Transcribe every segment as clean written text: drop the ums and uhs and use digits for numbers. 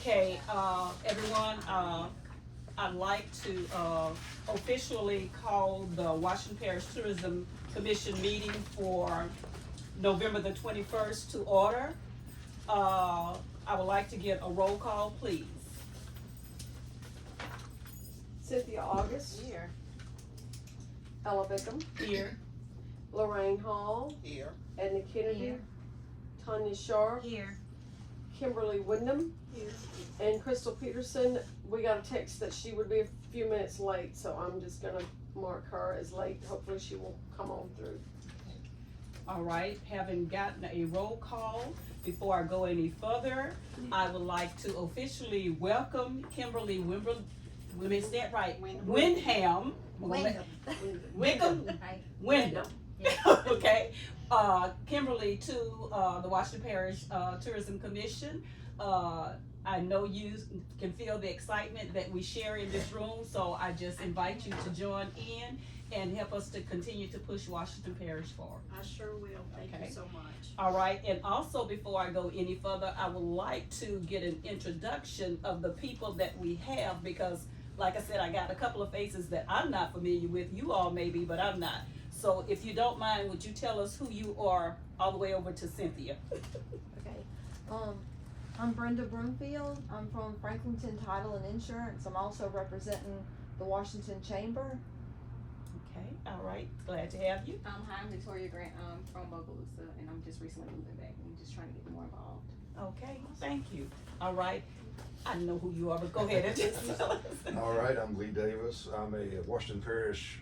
Okay, everyone, I'd like to officially call the Washington Parish Tourism Commission meeting for November the 21st to order. I would like to get a roll call, please. Cynthia August, Here. Ella Bickham, Here. Lorraine Hall, Here. Edna Kennedy, Here. Tanya Sharp, Here. Kimberly Wyndham, Here. and Crystal Peterson. We got a text that she would be a few minutes late, so I'm just gonna mark her as late. Hopefully she will come on through. All right, having gotten a roll call, before I go any further, I would like to officially welcome Kimberly Wimberly, let me say it right, Windham. Wyndham. Wickham, Right. Wyndham, Yeah. okay, Kimberly to, the Washington Parish, Tourism Commission. I know you can feel the excitement that we share in this room, so I just invite you to join in and help us to continue to push Washington Parish forward. I sure will. Thank Okay. you so much. All right, and also before I go any further, I would like to get an introduction of the people that we have, because like I said, I got a couple of faces that I'm not familiar with. You all may be, but I'm not. So if you don't mind, would you tell us who you are all the way over to Cynthia? Okay, I'm Brenda Broomfield. I'm from Franklinton Title and Insurance. I'm also representing the Washington Chamber. Okay, all right, glad to have you. Hi, I'm Victoria Grant. I'm from Bogalusa, and I'm just recently moving back. I'm just trying to get more involved. Okay, thank you. All right, I know who you are, but go ahead and just tell us. All right, I'm Lee Davis. I'm a Washington Parish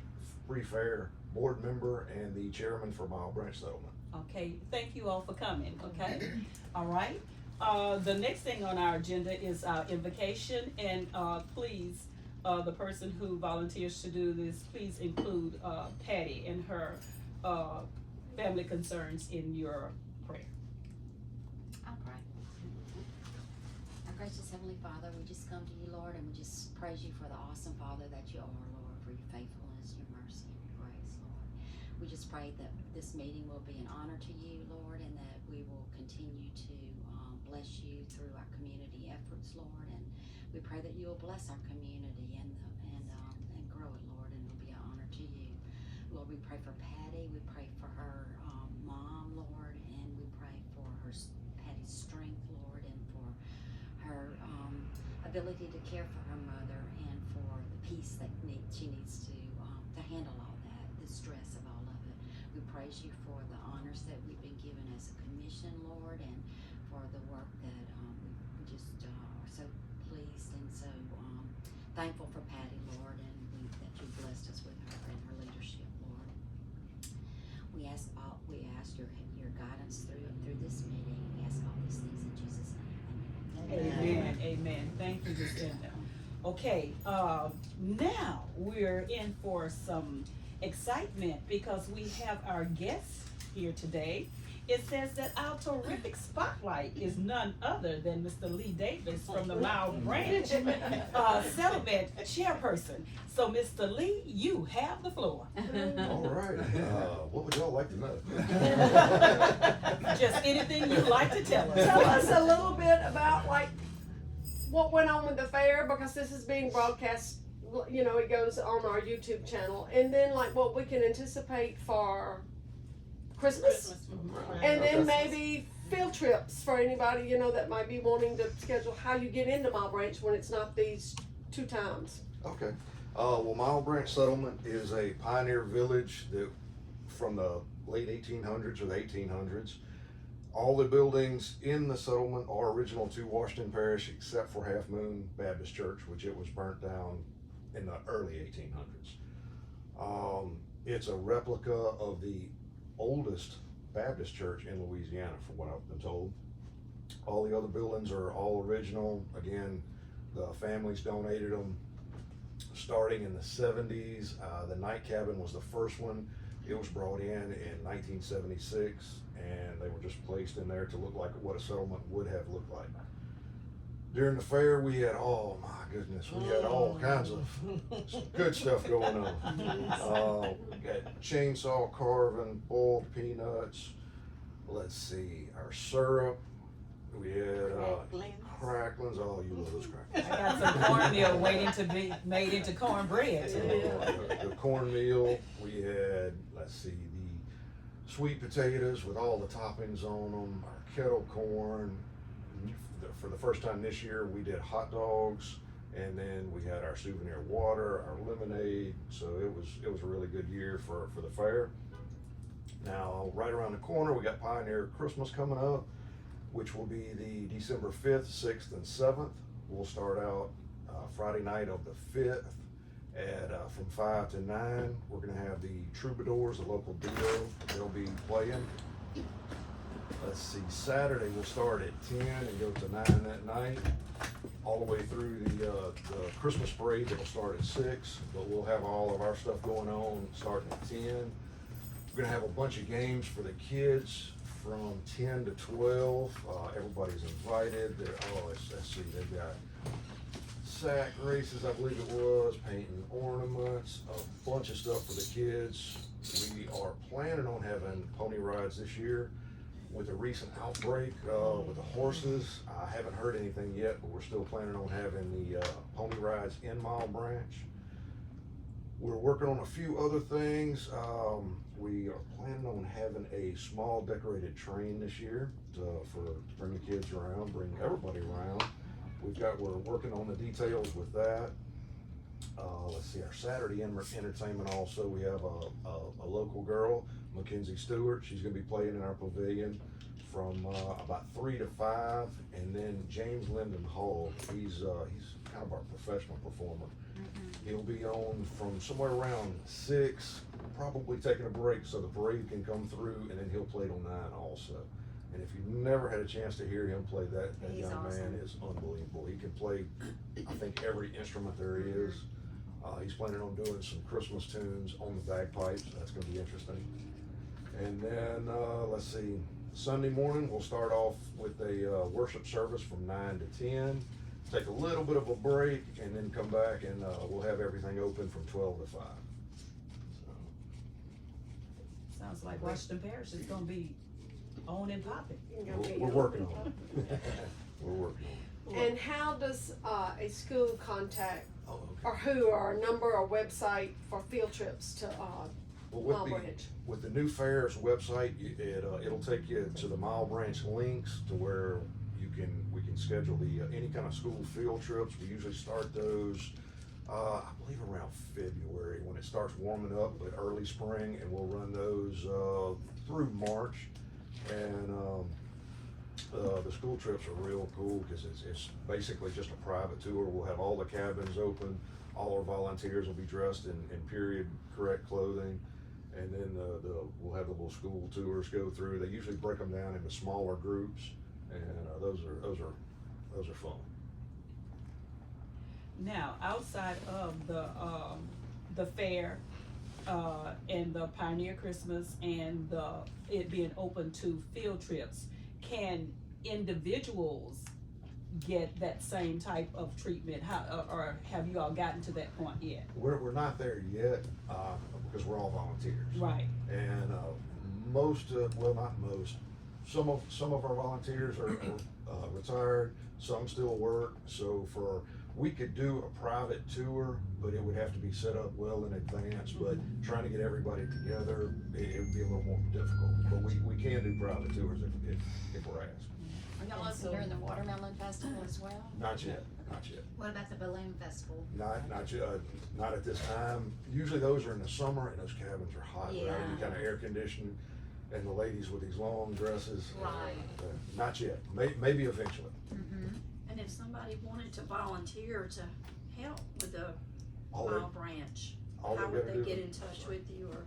Free Fair board member and the chairman for Mile Branch Settlement. Okay, thank you all for coming, okay? All right, the next thing on our agenda is our invocation, and, please, the person who volunteers to do this, please include, Patty and her, family concerns in your prayer. I'll pray. Our gracious Heavenly Father, we just come to you, Lord, and we just praise you for the awesome Father that you are, Lord, for your faithfulness, your mercy, and your grace, Lord. We just pray that this meeting will be an honor to you, Lord, and that we will continue to bless you through our community efforts, Lord, and we pray that you will bless our community and grow it, Lord, and it'll be an honor to you. Lord, we pray for Patty, we pray for her mom, Lord, and we pray for her Patty's strength, Lord, and for her ability to care for her mother and for the peace that she needs to handle all that, the stress of all of it. We praise you for the honors that we've been given as a commission, Lord, and for the work that we just are so pleased and so thankful for Patty, Lord, and that you blessed us with her and her leadership, Lord. We ask your guidance through this meeting. We ask all these things in Jesus' name. Amen, amen, thank you, Lucinda. Okay, now we're in for some excitement because we have our guests here today. It says that our terrific spotlight is none other than Mr. Lee Davis from the Mile Branch Settlement Chairperson. So, Mr. Lee, you have the floor. All right, what would y'all like to know? Just anything you'd like to tell us. Tell us a little bit about like what went on with the fair, because this is being broadcast, you know, it goes on our YouTube channel, and then like what we can anticipate for Christmas. And then maybe field trips for anybody, you know, that might be wanting to schedule how you get into Mile Branch when it's not these 2 times. Okay, well, Mile Branch Settlement is a pioneer village that from the late 1800s or the 1800s. All the buildings in the settlement are original to Washington Parish except for Half Moon Baptist Church, which it was burnt down in the early 1800s. It's a replica of the oldest Baptist church in Louisiana, from what I've been told. All the other buildings are all original. Again, the families donated them starting in the 70s. The night cabin was the first one. It was brought in 1976, and they were just placed in there to look like what a settlement would have looked like. During the fair, we had, oh my goodness, we had all kinds of good stuff going on. We got chainsaw carving, boiled peanuts, let's see, our syrup, we had cracklings, oh, you Christmas crackers. I got some cornmeal waiting to be made into cornbread. The cornmeal, we had, let's see, the sweet potatoes with all the toppings on them, our kettle corn. For the first time this year, we did hot dogs, and then we had our souvenir water, our lemonade. So it was a really good year for the fair. Now, right around the corner, we got Pioneer Christmas coming up, which will be the December 5th, 6th, and 7th. We'll start out Friday night of the 5th at from 5 to 9. We're gonna have the Troubadours, the local duo. They'll be playing. Let's see, Saturday we'll start at 10 and go to 9 that night, all the way through the Christmas parade that'll start at 6. But we'll have all of our stuff going on starting at 10. We're gonna have a bunch of games for the kids from 10 to 12. Everybody's invited. Let's see, they've got sack races, I believe it was, painting ornaments, a bunch of stuff for the kids. We are planning on having pony rides this year. With the recent outbreak with the horses, I haven't heard anything yet, but we're still planning on having the pony rides in Mile Branch. We're working on a few other things. We are planning on having a small decorated train this year to bring the kids around, bring everybody around. We're working on the details with that. Let's see, our Saturday entertainment also, we have a local girl, Mackenzie Stewart. She's gonna be playing in our pavilion from about 3 to 5. And then James Lyndon Hall, he's kind of our professional performer. He'll be on from somewhere around 6, probably taking a break so the parade can come through, and then he'll play till 9 also. And if you've never had a chance to hear him play, that He's young awesome. man is unbelievable. He can play, I think, every instrument there is. He's planning on doing some Christmas tunes on the bagpipes. That's gonna be interesting. And then, let's see, Sunday morning, we'll start off with a worship service from 9 to 10. Take a little bit of a break and then come back, and we'll have everything open from 12 to 5. So, Sounds like Washington Parish is gonna be on and popping. we're working on it. We're working on it. And how does a school contact, Oh, okay. or who, or a number or website for field trips to Well, Mile Branch? with the new fair's website, it'll take you to the Mile Branch links to where we can schedule the any kind of school field trips. We usually start those, I believe around February when it starts warming up, but early spring, and we'll run those through March. And the school trips are real cool because it's basically just a private tour. We'll have all the cabins open. All our volunteers will be dressed in period correct clothing. And then we'll have the little school tours go through. They usually break them down into smaller groups, and those are fun. Now, outside of the fair, and the Pioneer Christmas and it being open to field trips, can individuals get that same type of treatment? Or have you all gotten to that point yet? We're not there yet because we're all volunteers. Right. And some of our volunteers are retired, some still work. So we could do a private tour, but it would have to be set up well in advance. But trying to get everybody together, it would be a little more difficult. But we can do private tours if we're asked. Are y'all open So- during the Watermelon Festival as well? Not yet. What about the Balloon Festival? Not at this time. Usually those are in the summer, and those cabins are hot, right? You Yeah. kind of air conditioned, and the ladies with these long dresses. Right. Not yet. Maybe eventually. Mm-hmm. And if somebody wanted to volunteer to help with the All Mile Branch, all how they would gotta they do- get in touch with you, or?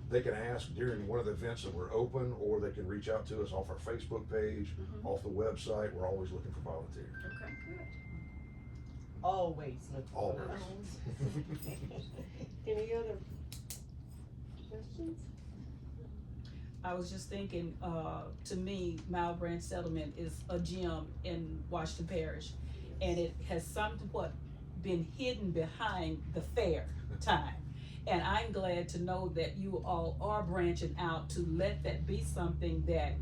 They can ask during one of the events that we're open, or they can reach out to us off our Facebook page, off the website. We're always looking for volunteers. Okay, good. Always look. Always. Any other questions? I was just thinking, to me, Mile Branch Settlement is a gem in Washington Parish, and it has somewhat been hidden behind the fair time. And I'm glad to know that you all are branching out to let that be something that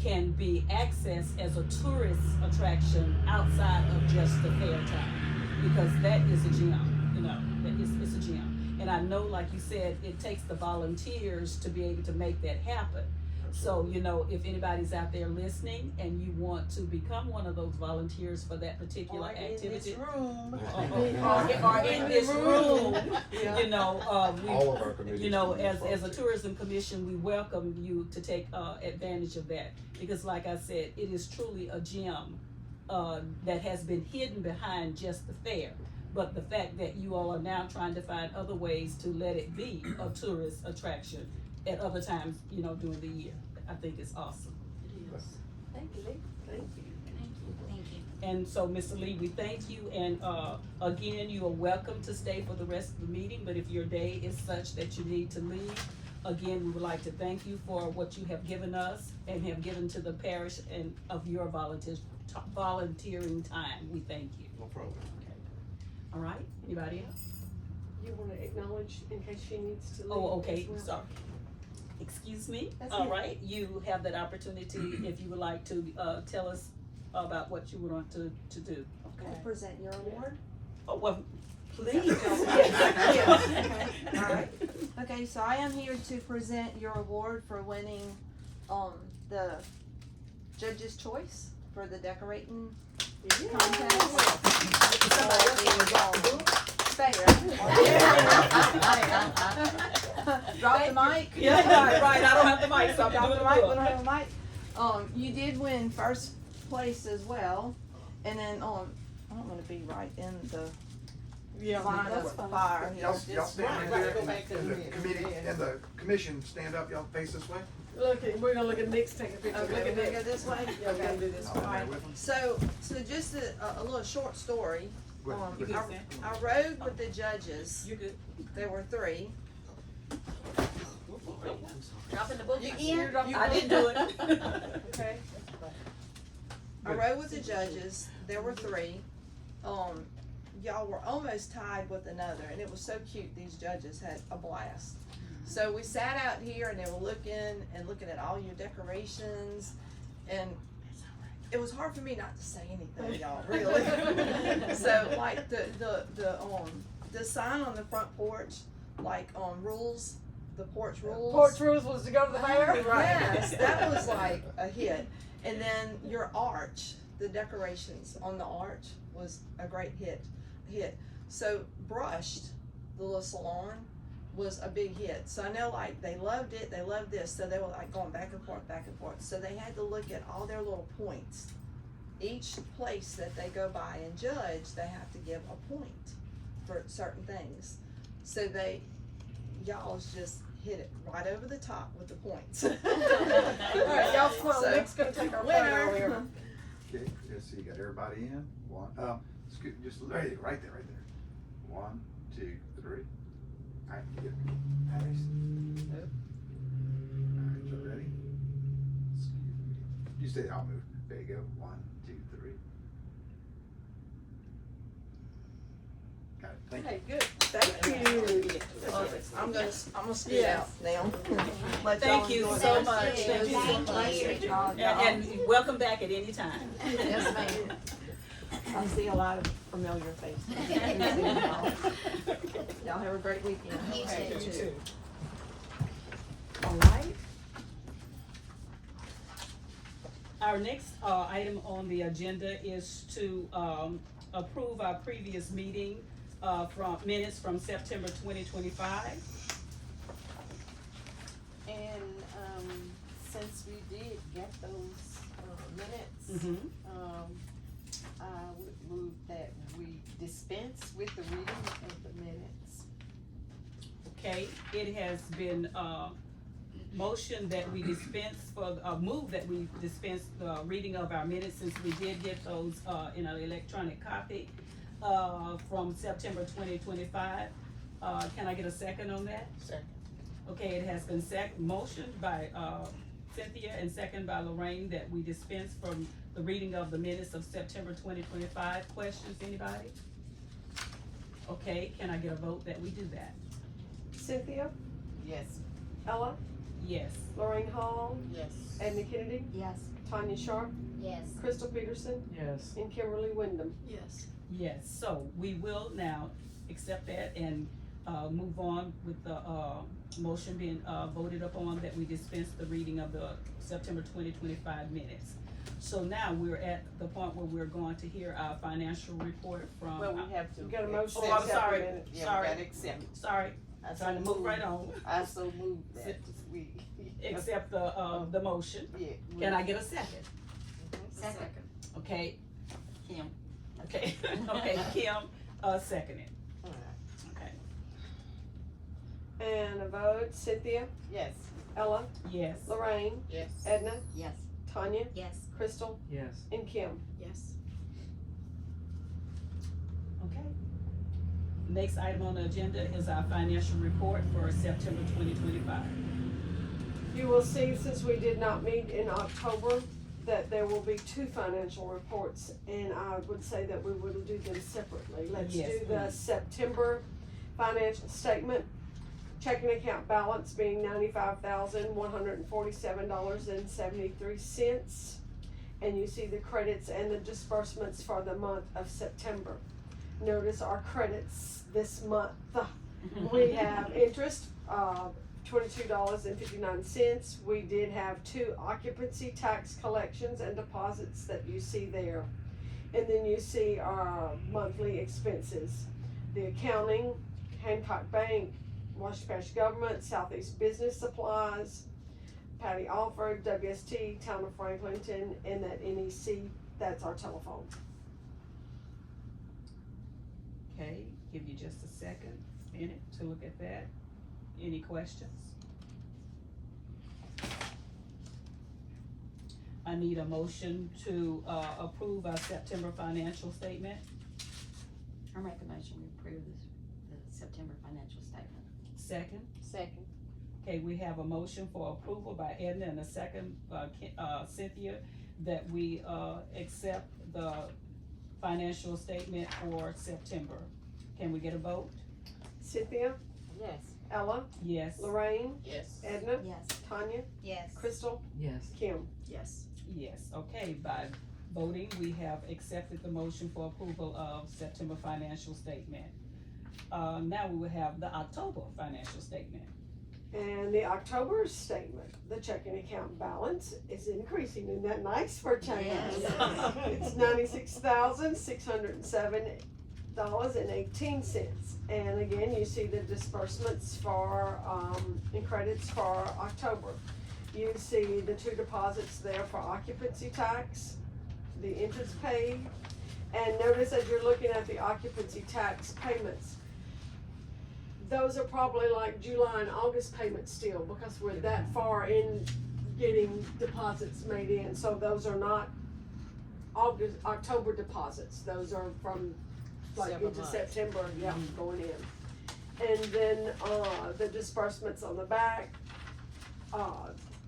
can be accessed as a tourist attraction outside of just the fair time, because that is a gem, you know, it's a gem. And I know, like you said, it takes the volunteers to be able to make that happen. So, you know, if anybody's out there listening and you want to become one of those volunteers for that particular activity, or in this room, you know, All of our committees. you know, can use as a volunteers. tourism commission, we welcome you to take advantage of that, because like I said, it is truly a gem that has been hidden behind just the fair. But the fact that you all are now trying to find other ways to let it be a tourist attraction at other times, you know, during the year, I think it's awesome. Thank you, Lee. Thank you. Thank you. And so, Mr. Lee, we thank you, and again, you are welcome to stay for the rest of the meeting, but if your day is such that you need to leave, again, we would like to thank you for what you have given us and have given to the parish and of your volunteering time. We thank you. No problem. Okay. All right, anybody else? You wanna acknowledge in case she needs to leave? Oh, okay, as well? sorry. Excuse me? That's All it. right, you have that opportunity if you would like to tell us about what you would want to do. Can I present your award? Oh, well, please. Yes. All right. Okay, so I am here to present your award for winning the Judge's Choice for the decorating contest. Drop the mic. Yeah, right, I don't have the mic, so I'm Drop doing the the mic, book. we don't have a mic. You did win first place as well, and then I don't want to be right in the line of fire. Y'all Just- stand right there, and the committee, and the commission stand up, y'all face this way. We're gonna look at Nick's take a picture. Okay, Look we're at gonna Nick. go this way? Yeah, we're gonna do this. I'll be there Alright. with them. So just a little short story. With- with- I rode with the judges. You're good. There were 3. Dropping the book. You in? I didn't do it. Okay. I rode with the judges. There were 3. Y'all were almost tied with another, and it was so cute. These judges had a blast. So we sat out here, and they were looking at all your decorations, and it was hard for me not to say anything, y'all. Really. So like the sign on the front porch, like rules, the porch rules. Porch rules was to go to the fair? Yes, that was like a hit. And then your arch, the decorations on the arch was a great hit. So Brushed, the little salon, was a big hit. So I know like they loved it, they loved this, so they were like going back and forth, back and forth. So they had to look at all their little points. Each place that they go by and judge, they have to give a point for certain things. So y'all's just hit it right over the top with the points. Alright, y'all swell, So, Nick's gonna take our winner. photo here. Okay, let's see, got everybody in, one, just right there, right there. 1, 2, 3. Alright, you good. Paris? Alright, you ready? Excuse me. You stay there, I'll move. There you go, 1, 2, 3. Got it, thank you. Hey, good. Thank you. I'm gonna scoot Yes. out now. Let Thank y'all you enjoy so the much. rest of Thank you so the much. day. And welcome back at any time. Yes, ma'am. I see a lot of familiar faces. Y'all have a great weekend. You too. All right. Our next item on the agenda is to approve our previous meeting from minutes from September 2025. And, since we did get those, minutes, Mm-hmm. I would move that we dispense with the reading of the minutes. Okay, it has been motion that we dispense move that we dispense the reading of our minutes, since we did get those in an electronic copy from September 2025. Can I get a second on that? Second. Okay, it has been motioned by Cynthia and second by Lorraine that we dispense from the reading of the minutes of September 2025. Questions, anybody? Okay, can I get a vote that we do that? Cynthia, Yes. Ella, Yes. Lorraine Hall, Yes. Edna Kennedy, Yes. Tanya Sharp, Yes. Crystal Peterson, Yes. and Kimberly Wyndham. Yes. Yes, so we will now accept that and, move on with the, motion being, voted upon that we dispense the reading of the September 2025 minutes. So now we're at the point where we're going to hear our financial report from. Well, we have to. You got a motion Oh, to I'm accept the sorry. minutes. Yeah, Sorry. we gotta accept it. Sorry, I so trying to move moved. right on. I so moved that we. Accept the motion. Yeah. Can I get a second? Second. Okay, Kim. okay, okay, Kim, seconded, okay, And a vote, Cynthia, Yes. Ella, yes, Lorraine, Yes. Edna, Yes. Tanya, Yes. Crystal, Yes. and Kim. Yes. okay. Next item on the agenda is our financial report for September 2025. You will see, since we did not meet in October, that there will be two financial reports, and I would say that we will do them separately. Let's Yes, do the please. September financial statement. Checking account balance being $95,147.73. And you see the credits and the disbursements for the month of September. Notice our credits this month. We have interest, $22.59. We did have 2 occupancy tax collections and deposits that you see there. And then you see our monthly expenses. The accounting, Hancock Bank, Washington Parish Government, Southeast Business Supplies, Patty Alford, WST, Town of Franklinton, and that NEC, that's our telephone. Okay, give you just a minute to look at that. Any questions? I need a motion to, approve our September financial statement. I make a motion we approve the September financial statement. Second. Second. Okay, we have a motion for approval by Edna and a second, Cynthia, that we, accept the financial statement for September. Can we get a vote? Cynthia, Yes. Ella, Yes. Lorraine, Yes. Edna, Yes. Tanya, Yes. Crystal, Yes. Kim. Yes. Yes, okay, by voting, we have accepted the motion for approval of September financial statement. Now we will have the October financial statement. And the October statement, the checking account balance is increasing. Isn't that nice for a change? Yes. It's $96,607.18. And again, you see the disbursements for, and credits for October. You see the 2 deposits there for occupancy tax, the interest paid. And notice as you're looking at the occupancy tax payments, those are probably like July and August payments still, because we're that far in getting deposits made in, so those are not October deposits, those are from like Several into months. September, yeah, going in. And then, the disbursements on the back,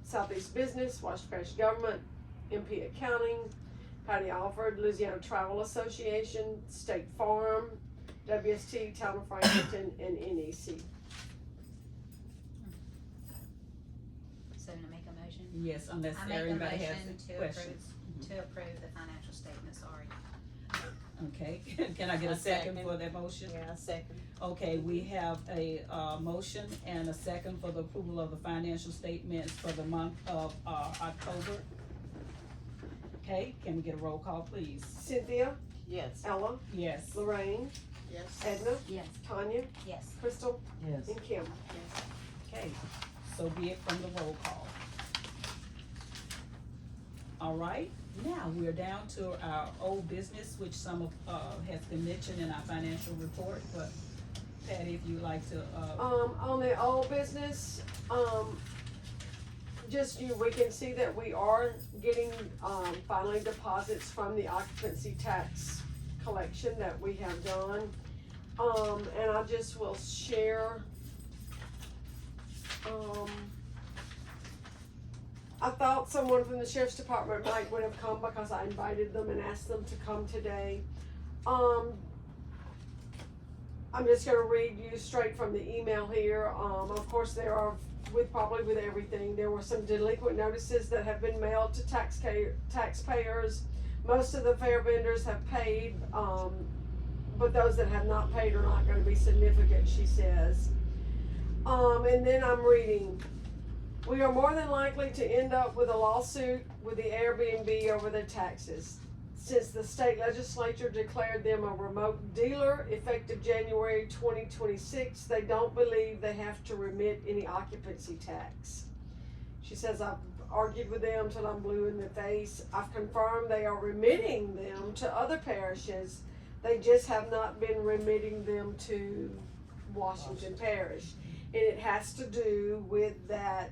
Southeast Business, Washington Parish Government, MP Accounting, Patty Alford, Louisiana Travel Association, State Farm, WST, Town of Franklinton, and NEC. So to make a motion? Yes, unless I make a everybody has motion to questions. to approve the financial statement, sorry. Okay, can I get a A second second. for that motion? Yeah, second. Okay, we have a, motion and a second for the approval of the financial statements for the month of, October. Okay, can we get a roll call, please? Cynthia, Yes. Ella, Yes. Lorraine, Yes. Edna, Yes. Tanya, Yes. Crystal, Yes. and Kim. Okay, so be it from the roll call. All right, now we're down to our old business, which some of, has been mentioned in our financial report, but Patty, if you'd like to, On the old business, we can see that we are getting, finally deposits from the occupancy tax collection that we have done. And I just will share, I thought someone from the sheriff's department would have come because I invited them and asked them to come today. I'm just gonna read you straight from the email here. Of course, there are probably with everything. There were some delinquent notices that have been mailed to taxpayers. Most of the fair vendors have paid, but those that have not paid are not gonna be significant, she says. And then I'm reading, we are more than likely to end up with a lawsuit with the Airbnb over their taxes. Since the state legislature declared them a remote dealer effective January 2026, they don't believe they have to remit any occupancy tax. She says, I've argued with them till I'm blue in the face. I've confirmed they are remitting them to other parishes. They just have not been remitting them to Washington Parish. And it has to do with that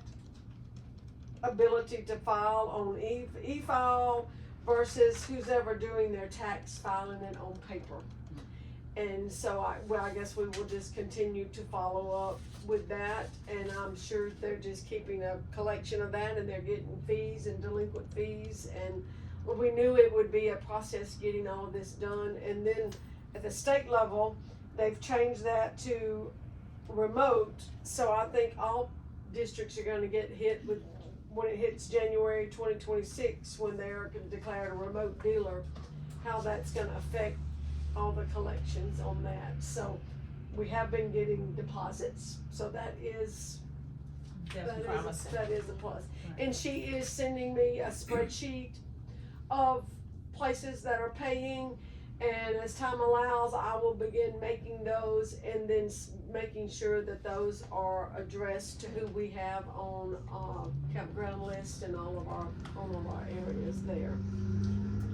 ability to file on e-file versus who's ever doing their tax filing it on paper. And so I guess we will just continue to follow up with that, and I'm sure they're just keeping a collection of that, and they're getting fees and delinquent fees, and we knew it would be a process getting all of this done. And then at the state level, they've changed that to remote, so I think all districts are gonna get hit with, when it hits January 2026, when they're declared a remote dealer, how that's gonna affect all the collections on that. So we have been getting deposits, so that is Promising. that is a plus. And she is sending me a spreadsheet of places that are paying, and as time allows, I will begin making those and then making sure that those are addressed to who we have on campground list and all of our areas there.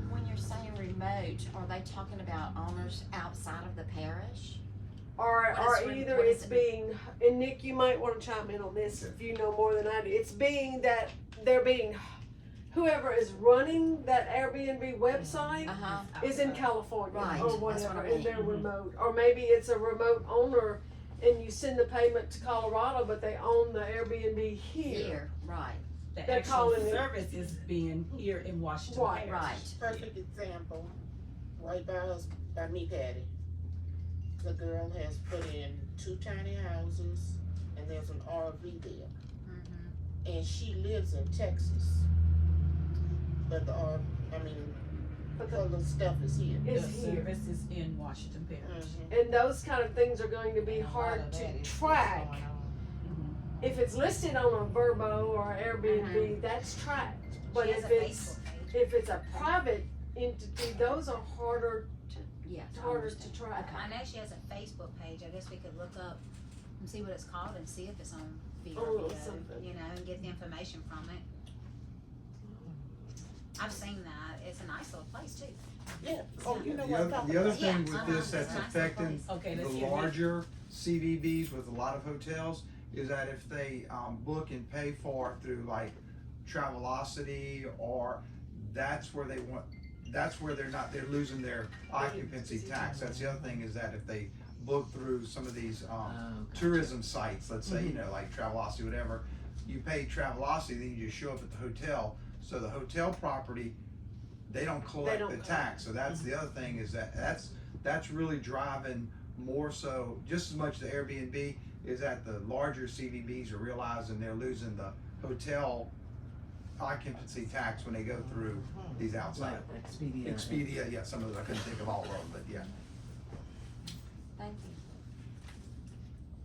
When you're saying remote, are they talking about owners outside of the parish? Or What is either what is it's it? being, and Nick, you might wanna chime in on this if you know more than I do. It's being that they're being, whoever is running that Airbnb website Uh-huh. is in California Right, or that's what whatever, I and they're mean. remote. Or maybe it's a remote owner and you send the payment to Colorado, but they own the Airbnb here. Right, The They're actual calling it- service is being here in Washington Right, Parish. right. Perfect example, right by us, by me, Patty. The girl has put in 2 tiny houses and there's an RV there. And she lives in Texas. But the But all the stuff is here. The Is here. service is in Washington Parish. And those kind of things are going to be And a lot hard of to that is track. what's going on. If it's listed on a Vrbo or Airbnb, that's tracked. But She has if a it's, Facebook page. if it's a private entity, those are harder yes. I to understand. track. I know she has a Facebook page, I guess we could look up and see what it's called and see if it's on Oh, VRBO, something. you know, and get the information from it. I've seen that, it's a nice little place too. Yeah. Oh, you know The what I'm other, talking the other about. Yeah, thing with uh-huh, this that's it's a nice affecting place. Okay, let's the hear it. larger CVBs with a lot of hotels is that if they book and pay for it through like Travelocity, or that's where they want, that's where they're losing their occupancy tax. That's the other thing, is that if they book through some of these tourism sites, let's say, you know, like Travelocity, whatever, you pay Travelocity, then you just show up at the hotel. So the hotel property, they don't collect don't the collect. tax. So that's the other thing, is that's really driving more so, just as much the Airbnb, is that the larger CVBs are realizing they're losing the hotel occupancy tax when they go through these outside. Expedia, yeah, some of those, I couldn't think of all of them, but yeah. Thank you.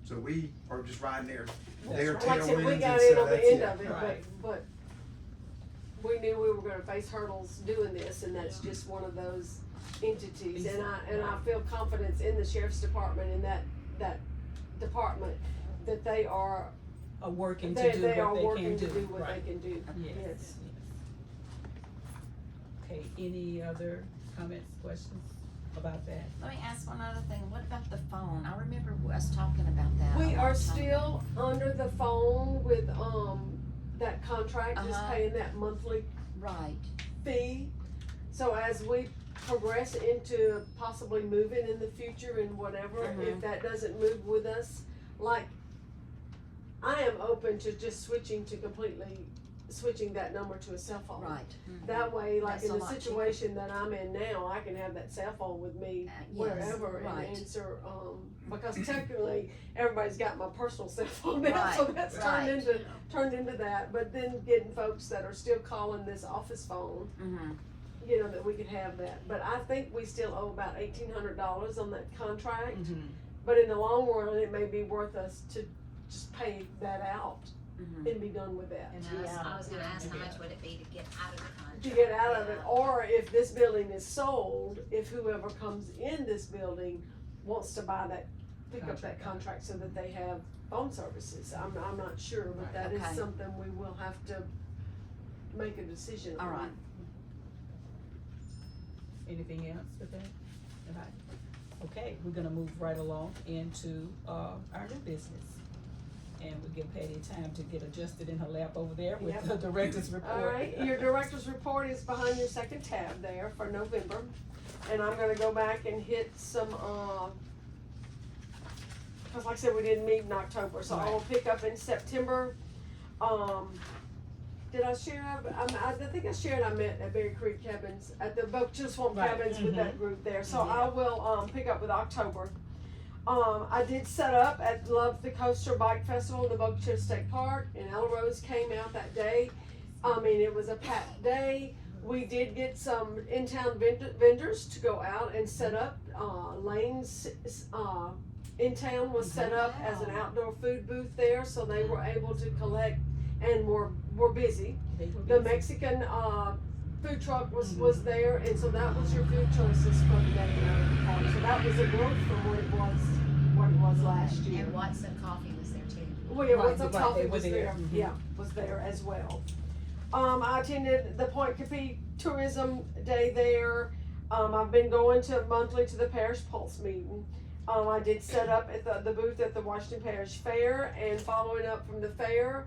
So we are just riding their Like I said, we tailwinds, got and in so on the that's end it. of it, Right. but we knew we were gonna face hurdles doing this, and that's just one of those entities. And I feel confidence in the sheriff's department, in that department, that they are, Working to they do are what they working can to do. do what Right. they can do. Yes, Yes. yes. Okay, any other comments, questions about that? Let me ask one other thing. What about the phone? I remember us talking about that. We a long are time still under the phone with, that contract is Uh-huh. paying that monthly ago. Right. fee. So as we progress into possibly moving in the future and whatever, if that doesn't move with us, like, I am open to just switching to completely switching that number to a cell phone. Right. That way, like That's in a the lot cheaper. situation that I'm in now, I can have that cell phone with me Yes, wherever right. and answer, because technically, everybody's got my personal cell phone now, so Right, that's right. turned into that, but then getting folks that are still calling this office phone, Mm-hmm. you know, that we could have that, but I think we still owe about $1,800 on that contract, Mhm. but in the long run, it may be worth us to just pay that out Mm-hmm. and be done with that. And be out I of was gonna it. ask how Yeah. much would it be to get out of the contract? To get out of it, Yeah. or if this building is sold, if whoever comes in this building wants to buy that, pick up that contract so that they have phone services, I'm not sure, but Right. that is Okay. something we will have to make a decision on. All right. Anything else with that? All right. Okay, we're gonna move right along into, our new business. And we'll give Patty time to get adjusted in her lap over there with Yep. the director's report. All right, your director's report is behind your second tab there for November. And I'm gonna go back and hit some, cause like I said, we didn't meet in October, so I will pick up in September. Did I share, I think I shared I met at Berry Creek Cabins, at the Boca Swamp Right, Cabins with that group there, so Yeah. I will, pick up with October. I did set up at Love the Coaster Bike Festival in the Boca Chica State Park, and Ella Rose came out that day. I mean, it was a packed day. We did get some in-town vendors to go out and set up, lanes, in town was set up as an outdoor food booth there, so they were able to collect and were busy. They were The busy. Mexican, food truck was there, and so that was your food choices for the day in the park. So that was a growth from what it was last year. And Watson Coffee was there too. Well, yeah, Right, What's Up right, Coffee they were was there. there, Mhm. yeah, was there as well. I attended the Point Capee Tourism Day there. I've been going monthly to the Parish Pulse meeting. I did set up at the booth at the Washington Parish Fair, and following up from the fair,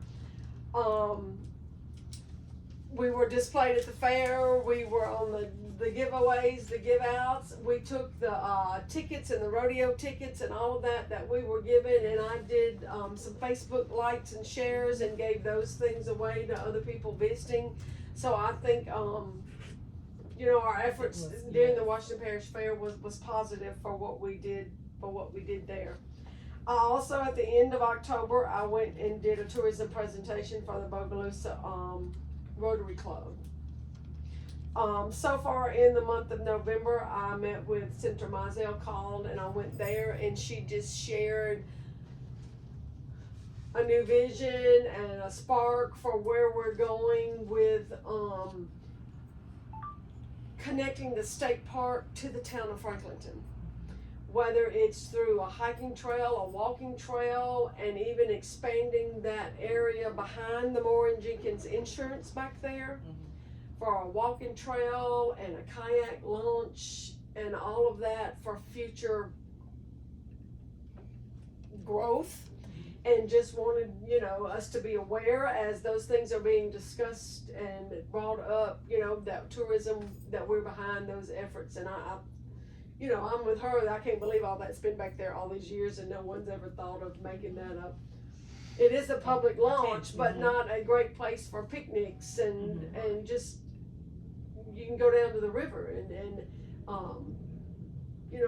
we were displayed at the fair, we were on the giveaways, the give outs, we took the tickets and the rodeo tickets and all of that we were given, and I did some Facebook likes and shares and gave those things away to other people visiting. So I think our efforts during the Washington Parish Fair was positive for what we did there. Also, at the end of October, I went and did a tourism presentation for the Bogalusa Rotary Club. So far in the month of November, I met with Senator Mizell, called, and I went there, and she just shared a new vision and a spark for where we're going with connecting the state park to the town of Franklinton. Whether it's through a hiking trail, a walking trail, and even expanding that area behind the Moore and Jenkins Insurance back there for a walking trail and a kayak launch and all of that for future growth. And just wanted, us to be aware as those things are being discussed and brought up, that tourism, that we're behind those efforts. And I'm with her. I can't believe all that's been back there all these years and no one's ever thought of making that up. It is a public launch, but not a great place for picnics and just, you can go down to the river and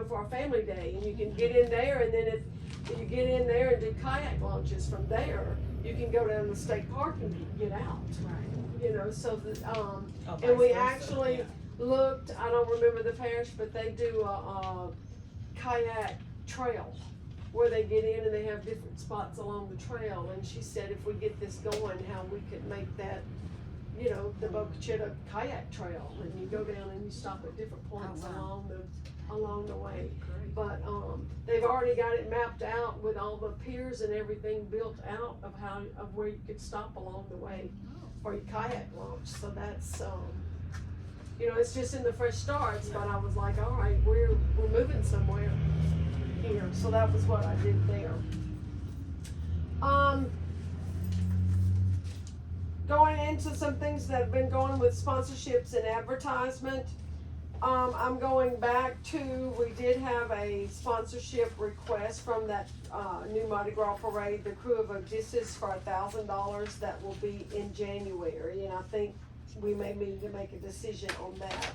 for a family day, and you can get in there, and then if you get in there and do kayak launches from there, you can go down to the state park and get out. Right. So that, Vice and we versa, actually yeah. looked, I don't remember the parish, but they do a kayak trail where they get in and they have different spots along the trail, and she said if we get this going, how we could make that, the Boca Chica kayak trail, and you go down and you stop at different points wow. along the way. Great. But they've already got it mapped out with all the piers and everything built out of where you could stop along the way for your kayak launch. So that's it's just in the fresh starts. But I was like, all right, we're moving somewhere here. So that was what I did there. Going into some things that have been going with sponsorships and advertisement. I'm going back to, we did have a sponsorship request from that, new Mardi Gras parade, the Crew of Odysseus, for $1,000. That will be in January, and I think we may need to make a decision on that.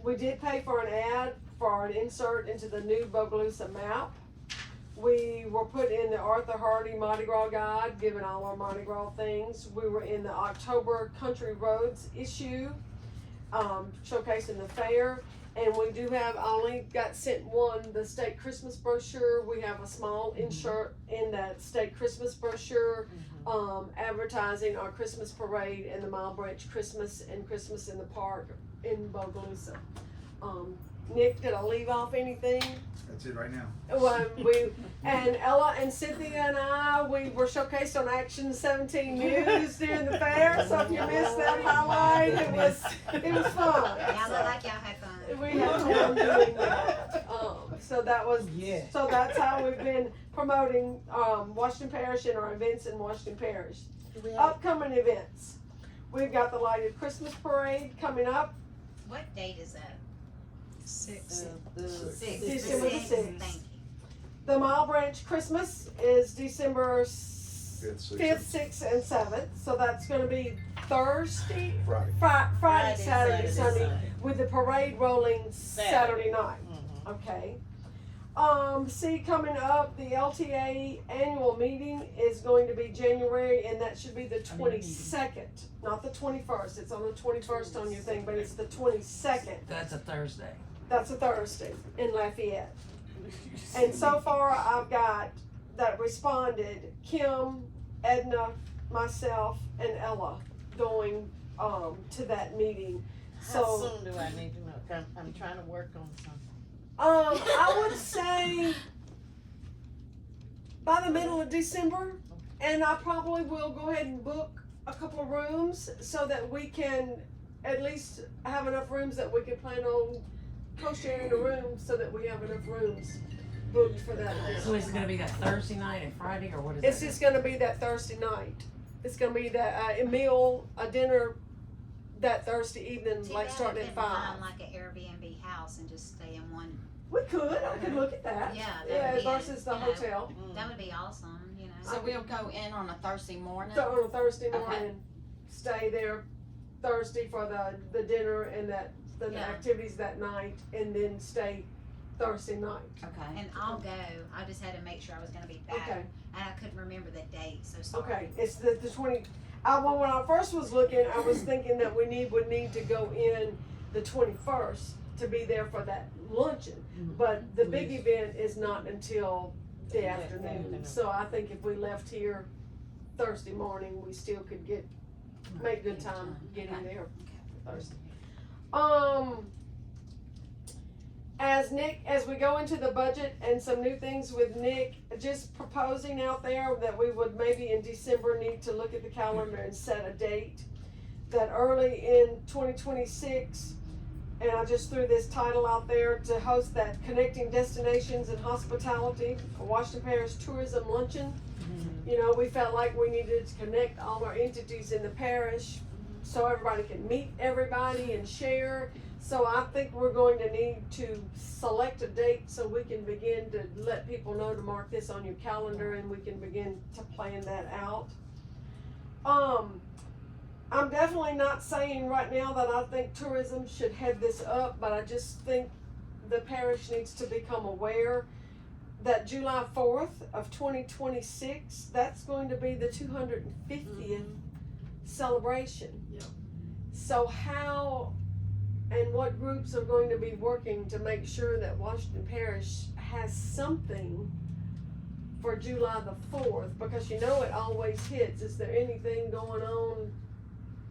We did pay for an ad for an insert into the new Bogalusa map. We were put in the Arthur Hardy Mardi Gras guide, given all our Mardi Gras things. We were in the October Country Roads issue, showcasing the fair. And we do have, I only got sent one, the state Christmas brochure. We have a small insert in that state Christmas brochure, advertising our Christmas parade and the Mile Branch Christmas and Christmas in the Park in Bogalusa. Nick, did I leave off anything? That's it right now. Well, and Ella and Cynthia and I, we were showcased on Action 17 News during the fair. So if you missed that highlight, it was fun. Y'all look like y'all had fun. We had fun doing that. So that was, so that's how we've been promoting, Washington Parish and our events in Washington Parish. Upcoming events. We've got the Lighted Christmas Parade coming up. What date is that? Six. Six. December the 6th. Thank you. The Mile Branch Christmas is December 5th, 5th, 6th, and 7th. So that's gonna be Thursday, Friday. Friday, Saturday, Sunday, with the parade rolling Saturday night. Okay. Coming up, the LTA annual meeting is going to be January, and that should be the 22nd, not the 21st. It's on the 21st on your thing, but it's the 22nd. That's a Thursday. That's a Thursday in Lafayette. And so far, I've got that responded, Kim, Edna, myself, and Ella going, to that meeting. How soon do I need to know? I'm trying to work on something. I would say by the middle of December, and I probably will go ahead and book a couple of rooms so that we can at least have enough rooms that we can plan on co-sharing a room so that we have enough rooms booked for that. So is it gonna be that Thursday night and Friday, or what is it? It's just gonna be that Thursday night. It's gonna be that, a meal, a dinner that Thursday evening, Too like bad starting we at couldn't 5. find like an Airbnb house and just stay in one. We could, I could look at that. Yeah, that would be versus the you know, hotel. That would be awesome, you know. So we'll go in on a Thursday morning? So on a Thursday Okay. morning, stay there Thursday for the dinner and the Yeah. activities that night, and then stay Thursday night. Okay. And I'll go. I just had to make sure I was gonna be back. Okay. And I couldn't remember the date, so sorry. Okay, it's the 20. When I first was looking, I was thinking that we would need to go in the 21st to be there for that luncheon. But the big event is not until the afternoon. So I think if we left here Thursday morning, we still could make good time getting Okay. there Thursday. As we go into the budget and some new things with Nick, just proposing out there that we would maybe in December need to look at the calendar and set a date that early in 2026, and I just threw this title out there, to host that Connecting Destinations and Hospitality, a Washington Parish Tourism Luncheon. You know, we felt like we needed to connect all our entities in the parish so everybody can meet everybody and share. So I think we're going to need to select a date so we can begin to let people know to mark this on your calendar, and we can begin to plan that out. I'm definitely not saying right now that I think tourism should head this up, but I just think the parish needs to become aware that July 4th of 2026, that's going to be the 250th celebration. Yep. So how and what groups are going to be working to make sure that Washington Parish has something for July the 4th? Because you know it always hits. Is there anything going on?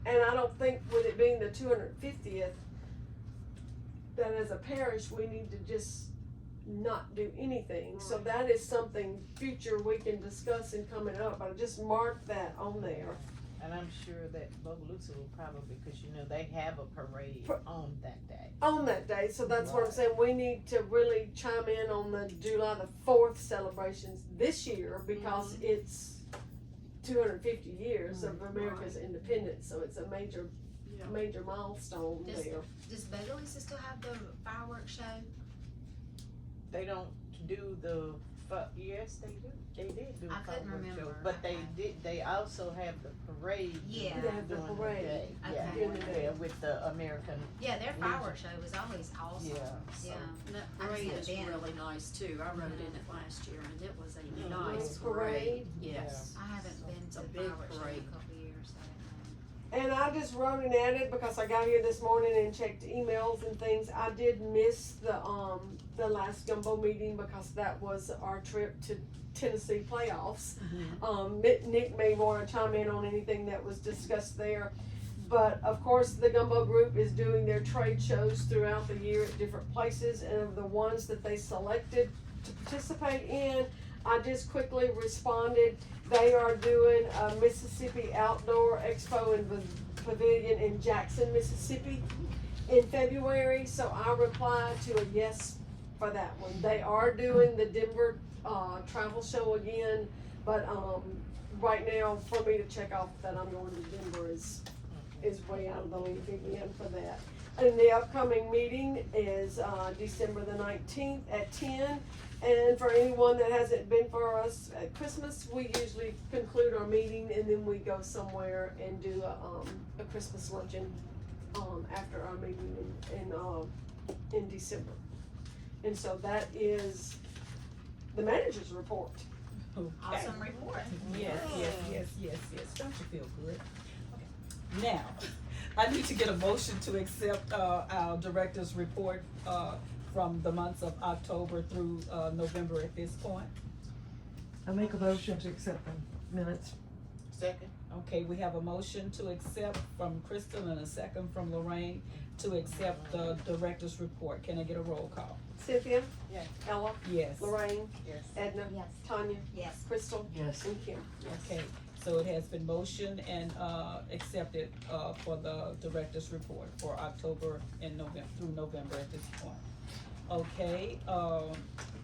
And I don't think with it being the 250th, that as a parish, we need to just not do anything. So that is something future we can discuss and coming up. I just marked that on there. And I'm sure that Bogalusa will probably, because you know they have a parade on that day. On that day, so that's what I'm saying, we need to really chime in on the July the 4th celebrations this year, because it's 250 years of America's independence, so it's a major major milestone Does- there. Does Begley's still have the fireworks show? They don't do the, yes, they do, they did do a I couldn't fireworks show, remember. but they Okay. did, they also have the parade. Yeah. They have the during parade. day. Yeah, Okay. During the day. yeah, with the American, Yeah, their fireworks show was always awesome. yeah. so- Yeah. And that I parade just is haven't been. really nice too. I rode in it last year and it was a Mhm. nice Parade. parade. Yes. I haven't been It's to a the big fireworks show in parade. a couple of years, so I don't know. And I just wrote an edit because I got here this morning and checked emails and things. I did miss the last gumbo meeting because that was our trip to Tennessee playoffs. Nick may want to chime in on anything that was discussed there. But of course, the gumbo group is doing their trade shows throughout the year at different places, and of the ones that they selected to participate in, I just quickly responded. They are doing a Mississippi Outdoor Expo and Pavilion in Jackson, Mississippi in February, so I replied to a yes for that one. They are doing the Denver, travel show again, but, right now, for me to check off that I'm going to Denver is way out of the league again for that. And the upcoming meeting is, December the 19th at 10. And for anyone that hasn't been for us at Christmas, we usually conclude our meeting and then we go somewhere and do a Christmas luncheon, after our meeting in December. And so that is the manager's report. Okay. Awesome report. Yes. Don't you feel good? Okay. Now, I need to get a motion to accept, our director's report, from the months of October through, November at this point. I make a motion to accept the minutes. Second, Okay, we have a motion to accept from Crystal and a second from Lorraine to accept the director's report. Can I get a roll call? Cynthia? Yes. Ella? Yes. Lorraine? yes. Edna? Yes. Tanya? Yes. Crystal? Yes. And Kim? Okay, so it has been motioned and, accepted, for the director's report for October and November, through November at this point. Okay,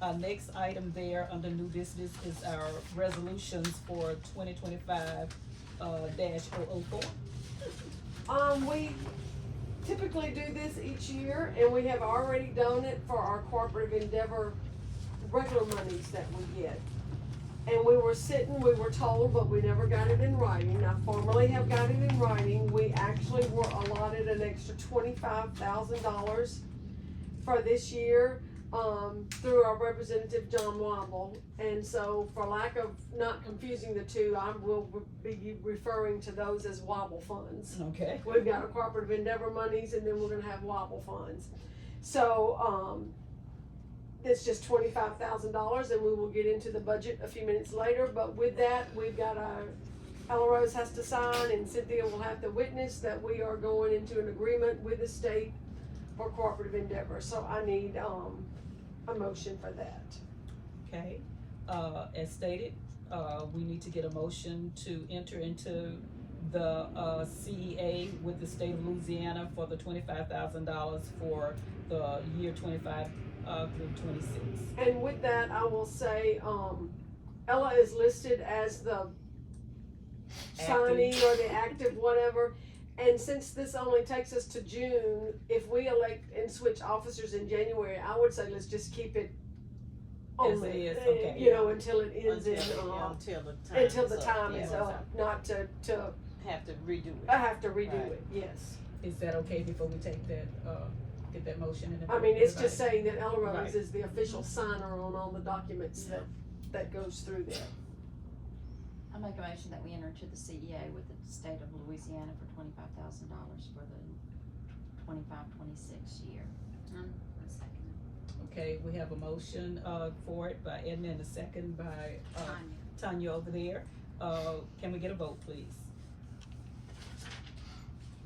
our next item there under new business is our resolutions for 2025, -004. We typically do this each year, and we have already done it for our cooperative endeavor regular monies that we get. And we were told, but we never got it in writing. I formally have got it in writing. We actually were allotted an extra $25,000 for this year, through our representative, John Wobble. And so for lack of not confusing the two, I will be referring to those as Wobble funds. Okay. We've got our cooperative endeavor monies, and then we're gonna have Wobble funds. So, it's just $25,000, and we will get into the budget a few minutes later, but with that, we've got Ella Rose has to sign, and Cynthia will have to witness that we are going into an agreement with the state for cooperative endeavor, so I need, a motion for that. Okay, as stated, we need to get a motion to enter into the, CEA with the state of Louisiana for the $25,000 for the year 25, through 26. And with that, I will say, Ella is listed as the signee or the active whatever. And since this only takes us to June, if we elect and switch officers in January, I would say let's just keep it As on it the, is, okay. you know, until it ends in, Until the time until the time is yeah, up, not to have to redo it. I have to redo Right. it, yes. Is that okay before we take that, get that motion in? I mean, it's just Everybody? saying that Ella Rose Right. is the official signer on all the documents that goes through there. I make a motion that we enter into the CEA with the state of Louisiana for $25,000 for the 25-26 year. A second. Okay, we have a motion, for it by Edna and a second by, Tanya. Tanya over there. Can we get a vote, please?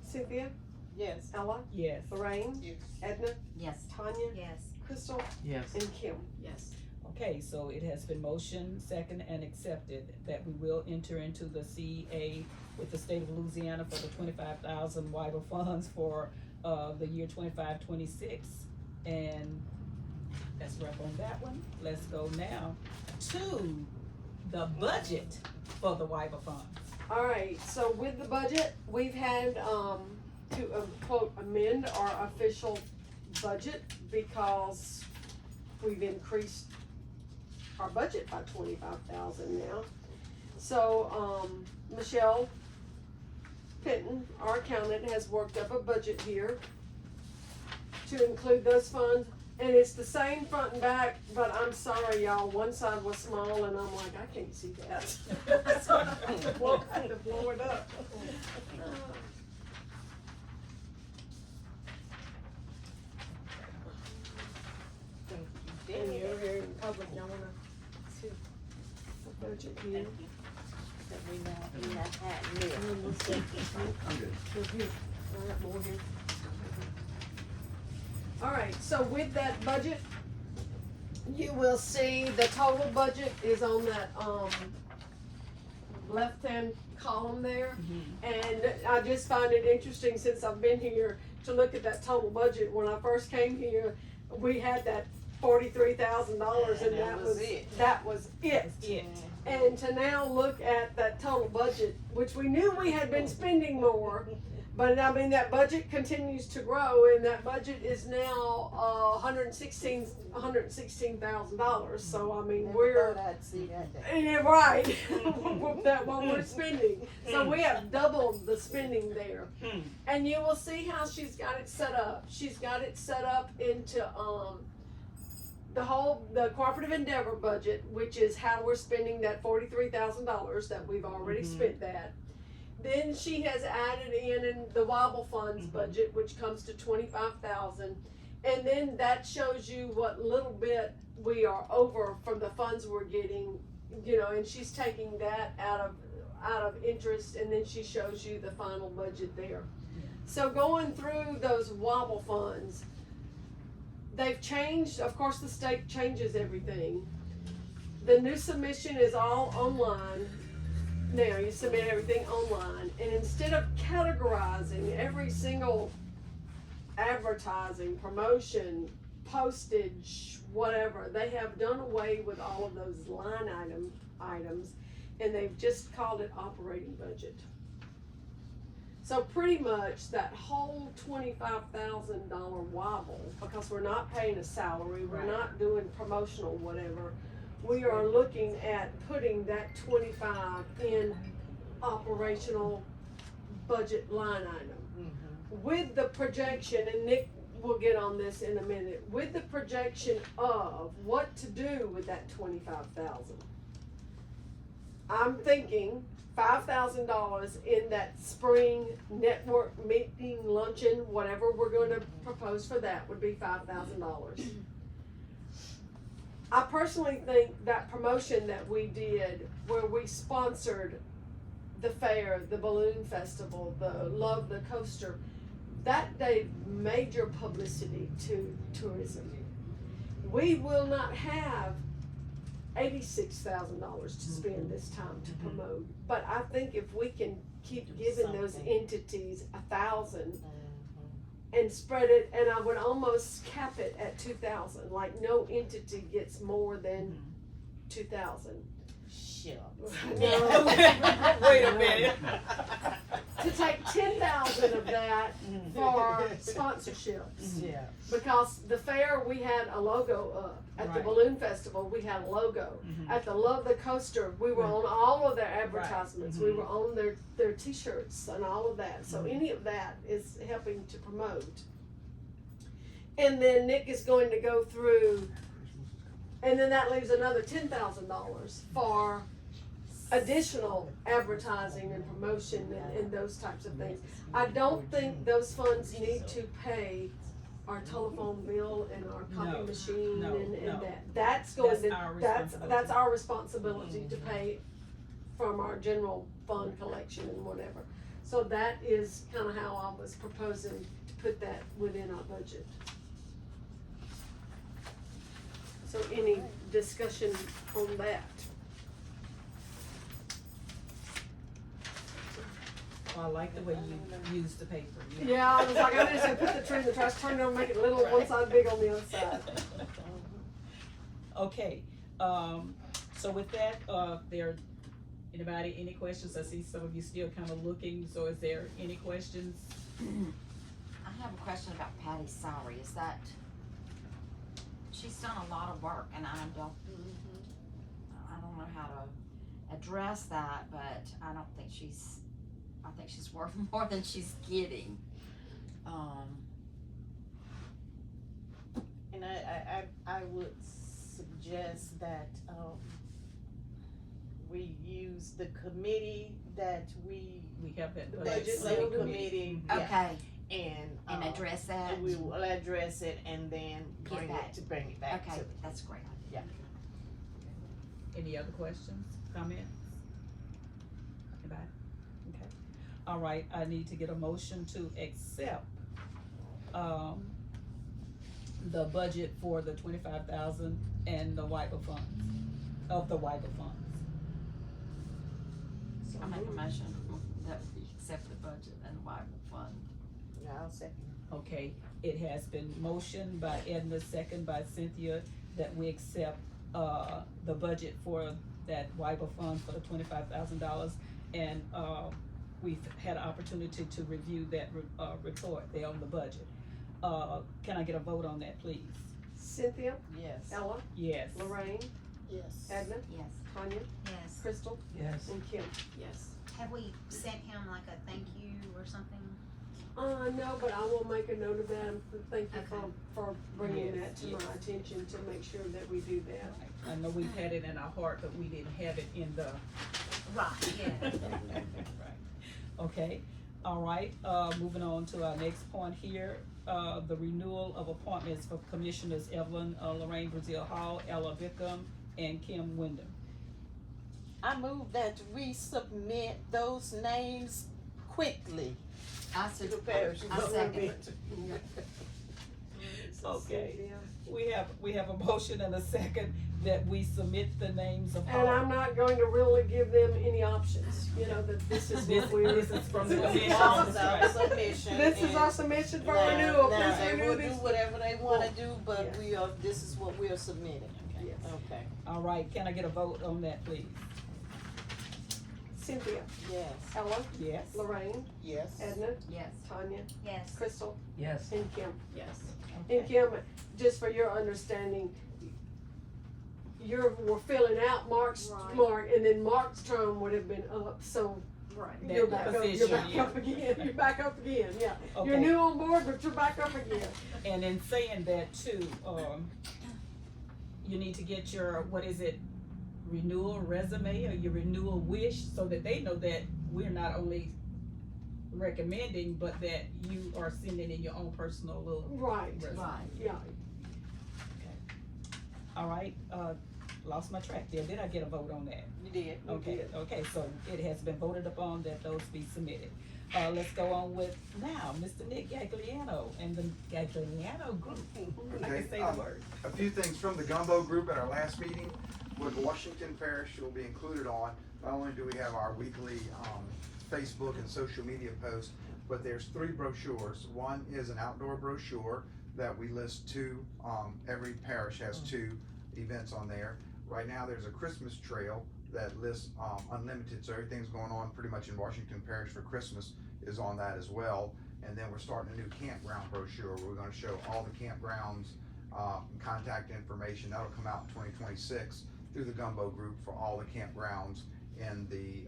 Cynthia, Yes. Ella, Yes. Lorraine, Yes. Edna, Yes. Tanya, Yes. Crystal, Yes. and Kim. Yes. Okay, so it has been motioned, second, and accepted that we will enter into the CEA with the state of Louisiana for the 25,000 WIBA funds for, the year 25-26. And that's wrap on that one. Let's go now to the budget for the WIBA funds. All right, so with the budget, we've had, to quote amend our official budget because we've increased our budget by 25,000 now. So, Michelle Pinton, our accountant, has worked up a budget here to include those funds. And it's the same front and back, but I'm sorry, y'all, one side was small and I'm like, I can't see that. So I had to blow it up. And you're here in public, y'all wanna see the budget here? That we know in that hat and this. I'm good. Here, I got more here. Alright, so with that budget, you will see the total budget is on that, left-hand column there. And I just find it interesting since I've been here to look at that total budget. When I first came here, we had that $43,000 and that was it. That was it. And to now look at that total budget, which we knew we had been spending more, but I mean, that budget continues to grow and that budget is now, $116,000. So I mean, we're. Thought I'd see that day. Yeah, right. That what we're spending. So we have doubled the spending there. And you will see how she's got it set up. She's got it set up into, the cooperative endeavor budget, which is how we're spending that $43,000 that we've already spent that. Then she has added in the Wobble Funds budget, which comes to 25,000, and then that shows you what little bit we are over from the funds we're getting, you know, and she's taking that out of interest, and then she shows you the final budget there. So going through those Wobble Funds, they've changed, of course the state changes everything. The new submission is all online. Now you submit everything online, and instead of categorizing every single advertising, promotion, postage, whatever, they have done away with all of those line items, and they've just called it operating budget. So pretty much that whole $25,000 wobble, because we're not paying a salary, we're not doing promotional whatever, we are looking at putting that 25 in operational budget line item. With the projection, and Nick will get on this in a minute, with the projection of what to do with that 25,000. I'm thinking $5,000 in that spring network meeting, luncheon, whatever we're gonna propose for that would be $5,000. I personally think that promotion that we did, where we sponsored the fair, the balloon festival, the Love the Coaster, that gave major publicity to tourism. We will not have $86,000 to spend this time to promote, but I think if we can keep giving those entities 1,000 and spread it, and I would almost cap it at 2,000, like no entity gets more than 2,000. Shucks. Wait a minute. To take 10,000 of that for sponsorships. Yeah. Because the fair, we had a logo up. At the Right. balloon festival, we had a logo. At the Love the Coaster, we were on all of their advertisements. We were on their t-shirts and all of that. So any of that is helping to promote. And then Nick is going to go through, and then that leaves another $10,000 for additional advertising and promotion and those types of things. I don't think those funds need to pay our telephone bill and our copy No, machine no, and no. that. That's going That's to, our that's responsibility. our responsibility to pay from our general fund collection and whatever. So that is kinda how I was proposing to put that within our budget. So any discussion on that? I like the way you use the paper. Yeah, I was like, I'm just gonna put the tree in the trash, turn it over, make it little on one side, big on the other side. Okay, so with that, anybody, any questions? I see some of you still kind of looking, so is there any questions have a question about Patty's salary. Is that, she's done a lot of work and I don't know how to address that, but I think she's worth more than she's getting. And I would suggest that, we use the committee that we, We have that the budget legislative committee. committee, yeah, Okay, and. and address that? And we will address it and then Get back. bring it back to. Okay, that's great. Any other questions, comments? Anybody? Okay. All right, I need to get a motion to accept, the budget for the 25,000 and the WIPA funds, of the WIPA funds. I make a motion that we accept the budget and the WIPA fund. Yeah, I'll second. Okay, it has been motioned by Edna, second by Cynthia, that we accept, the budget for that WIPA fund for the $25,000. And, we've had an opportunity to review that, report there on the budget. Can I get a vote on that, please? Cynthia, Yes. Ella, Yes. Lorraine, Yes. Edna, Yes. Tanya, Yes. Crystal, Yes. and Kim. Yes. Have we sent him like a thank you or something? No, but I will make a note of that, and thank you Okay. for bringing Yes, that to yes. my attention to make sure that we do that. I know we've had it in our heart, but we didn't have it in the. Right, yeah. Right. Okay, all right, moving on to our next point here, the renewal of appointments for Commissioners Evelyn, Lorraine Brazil Hall, Ella Bickham, and Kim Wyndham. I move that we submit those names quickly I to said, the parish. I second. Okay. Cynthia. We have a motion and a second that we submit the names of And I'm all. not going to really give them any options, you know, that this is This, what we're. this is from the commission, All that's right. submission. This is our and submission for now- renewal, now please they renew will do this. whatever they wanna do, but Yes. we are, this is what we are submitting. Yes. Okay. All right, can I get a vote on that, please? Cynthia, Yes. Ella, Yes? Lorraine, Yes. Edna, Yes. Tanya, Yes. Crystal, Yes. and Kim. Yes. And Kim, just for your understanding, we're filling out Mark's Right. mark, and then Mark's term would have been up, so Right. you're That back up, position, you're back yeah. up again, you're back up again, yeah. You're Okay. new on board, but you're back up again. And in saying that too, you need to get your, what is it, renewal resume or your renewal wish, so that they know that we're not only recommending, but that you are sending in your own personal little Right, resume. Right. yeah. All right, lost my track there. Did I get a vote on that? You did. Okay, okay, so it has been voted upon that those be submitted. Let's go on with now, Mr. Nick Gagliano and the Gagliano Group. I Okay, can say the word. a few things from the Gumbo Group at our last meeting with Washington Parish will be included on. Not only do we have our weekly Facebook and social media posts, but there's 3 brochures. One is an outdoor brochure that we list 2, every parish has 2 events on there. Right now, there's a Christmas trail that lists unlimited, so everything's going on pretty much in Washington Parish for Christmas is on that as well. And then we're starting a new campground brochure. We're gonna show all the campgrounds, contact information. That'll come out in 2026 through the Gumbo Group for all the campgrounds in the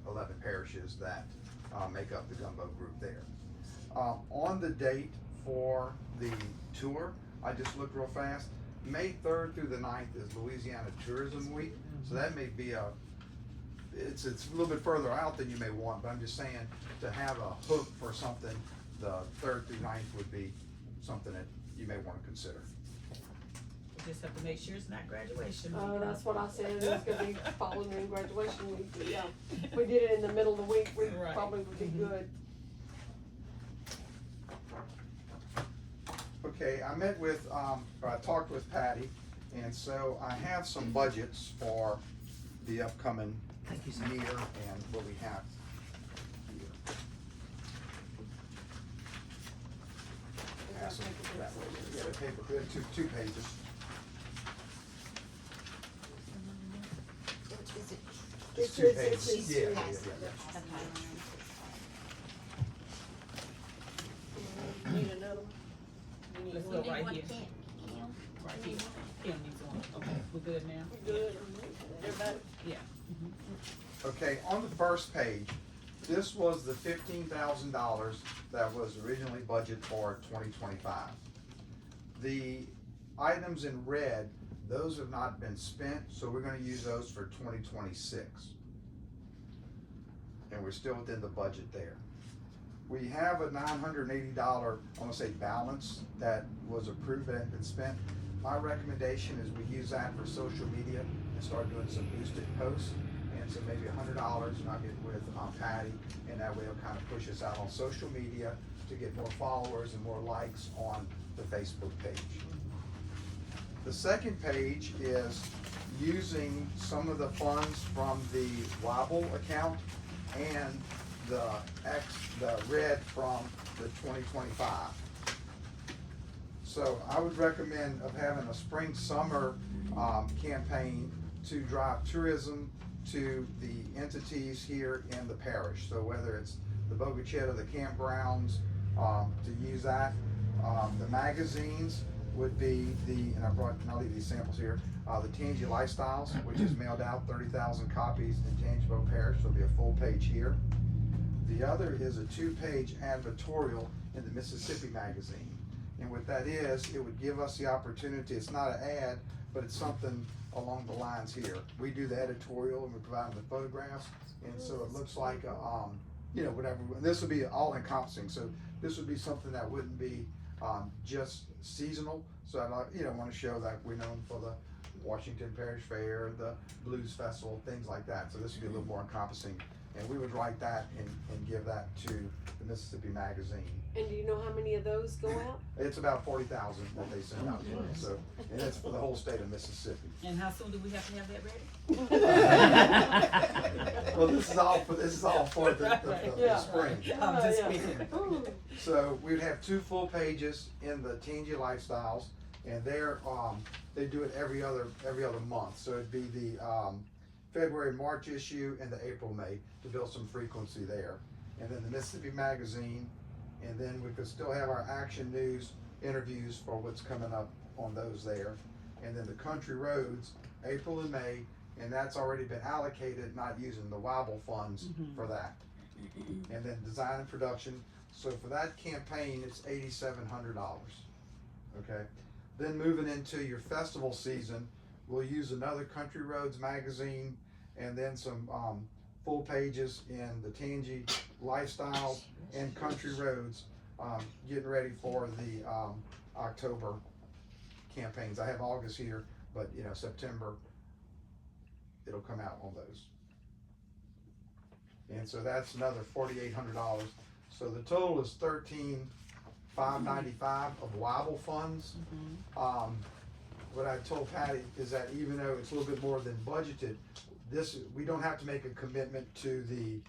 11 parishes that make up the Gumbo Group there. On the date for the tour, I just looked real fast. May 3rd through the 9th is Louisiana Tourism Week, so that may be it's a little bit further out than you may want, but I'm just saying to have a hook for something, the 3rd through 9th would be something that you may want to consider. We just have to make sure it's not graduation. That's what I said, it's gonna be following in graduation week, but yeah. If we did it in the middle of the week, we Right. probably would be good. Okay, I met with, or I talked with Patty, and so I have some budgets for the upcoming Thank you, sir. year and what we have here. Pass them that way. Yeah, the paper, we have two pages. Just 2 pages. Yeah, yeah, yeah. Okay. Need another one? You need Let's one? go right here. Kim? Right here. Kim needs one. Okay, we're good now? We good? Everybody? Yeah. Okay, on the first page, this was the $15,000 that was originally budgeted for 2025. The items in red, those have not been spent, so we're gonna use those for 2026. And we're still within the budget there. We have a $980, I wanna say balance, that was approved and been spent. My recommendation is we use that for social media and start doing some boosted posts. And so maybe $100, and I'll get with Patty, and that way it'll kind of push us out on social media to get more followers and more likes on the Facebook page. The second page is using some of the funds from the Wobble account and the red from the 2025. So I would recommend of having a spring summer campaign to drive tourism to the entities here in the parish. So whether it's the Bogachetta, the campgrounds, to use that. The magazines would be and I'll leave these samples here, the Tangi Lifestyles, which is mailed out 30,000 copies in Tangibo Parish, so it'll be a full page here. The other is a 2-page advertorial in the Mississippi magazine. And what that is, it would give us the opportunity, it's not an ad, but it's something along the lines here. We do the editorial and we provide them the photographs, and so it looks like whatever. This would be all encompassing, so this would be something that wouldn't be just seasonal. So I want to show that we're known for the Washington Parish Fair, the Blues Festival, things like that. So this would be a little more encompassing, and we would write that and give that to the Mississippi magazine. And do you know how many of those go out? It's about 40,000 that they send out to us, so, and it's for the whole state of Mississippi. And how soon do we have to have that ready? Well, this is all for the spring. I'm just speaking. So we'd have 2 full pages in the Tangi Lifestyles, and they do it every other month. So it'd be the February, March issue and the April, May to build some frequency there. And then the Mississippi magazine, and then we could still have our Action News interviews for what's coming up on those there. And then the Country Roads, April and May, and that's already been allocated, not using the Wobble funds for that. And then design and production. So for that campaign, it's $8,700. Okay. Then moving into your festival season, we'll use another Country Roads magazine, and then some full pages in the Tangi Lifestyle and Country Roads, getting ready for the October campaigns. I have August here, but September it'll come out on those. And so that's another $4,800. So the total is $13,595 of Wobble funds. What I told Patty is that even though it's a little bit more than budgeted, we don't have to make a commitment to the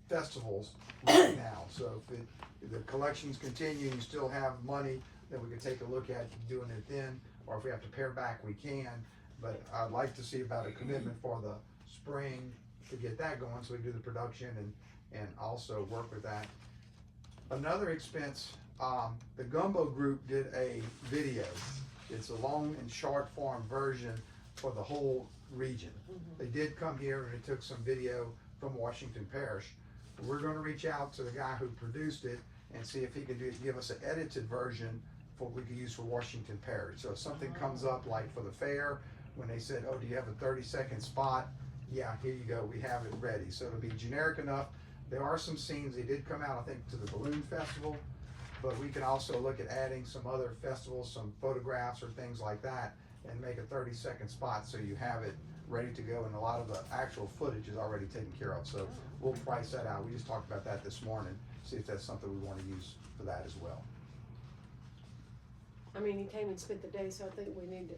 festivals right now. So if the collections continue and you still have money, then we could take a look at doing it then, or if we have to pare back, we can. But I'd like to see about a commitment for the spring to get that going, so we can do the production and also work with that. Another expense, the Gumbo Group did a video. It's a long and short form version for the whole region. They did come here and they took some video from Washington Parish. We're gonna reach out to the guy who produced it and see if he can give us an edited version for we could use for Washington Parish. So if something comes up like for the fair, when they said, oh, do you have a 30-second spot? Yeah, here you go, we have it ready. So it'll be generic enough. There are some scenes, they did come out, I think, to the Balloon Festival, but we can also look at adding some other festivals, some photographs or things like that, and make a 30-second spot so you have it ready to go, and a lot of the actual footage is already taken care of. So we'll price that out. We just talked about that this morning, see if that's something we want to use for that as well. I mean, he came and spent the day, so I think we don't need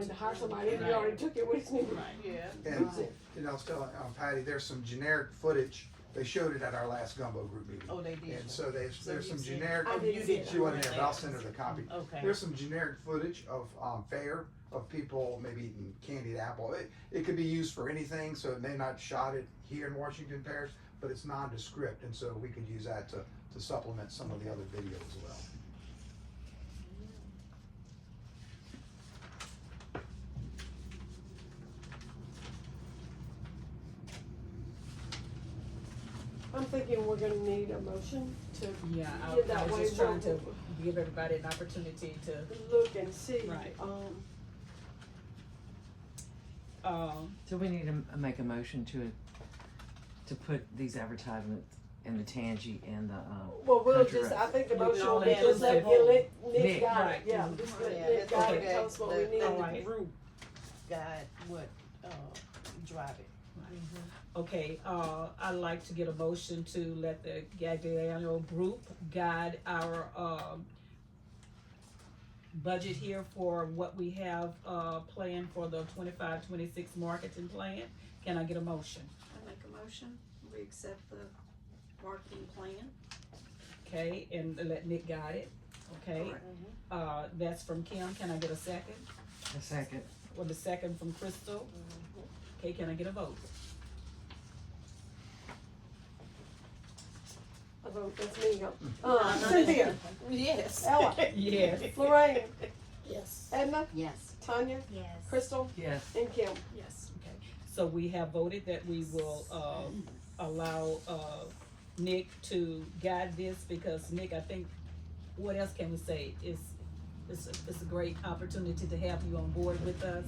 to hire somebody. If you already took it, we just need to. Yeah. And I was telling Patty, there's some generic footage. They showed it at our last Gumbo Group meeting. Oh, they did. And so there's some you've seen it. generic. I didn't see it. She wasn't there, but I'll send her the copy. Okay. There's some generic footage of fair, of people maybe eating candied apple. It could be used for anything, so it may not shot it here in Washington Parish, but it's nondescript, and so we could use that to to supplement some of the other videos as well. I'm thinking we're gonna need a motion to Yeah, Yeah, that I was way just trying we'll- to give everybody an opportunity to, look and see. Right. So we need to make a motion to put these advertisements in the Tangi and the, Well, we'll Country just, Road. I think the We can motion will only be just let, do let Nick Nick. guide Right. it, yeah, just let Yeah, Nick it's guide it, okay. tell us what we need. All right. Group guide would, drive it. okay, I'd like to get a motion to let the Gagliano group guide our, budget here for what we have, planned for the 25-26 marketing plan. Can I get a motion? I make a motion, we accept the marketing plan. Okay, and let Nick guide it, okay? That's from Kim, can I get a second? a second. Or the second from Crystal? Okay, can I get a vote? I vote, that's me, Cynthia, Yes. Ella, Yes. Lorraine, Yes. Edna, Yes. Tanya, Yes. Crystal, Yes. and Kim. Yes. Okay, so we have voted that we will, allow, Nick to guide this, because Nick, I think, what else can we say? It's a great opportunity to have you on board with us,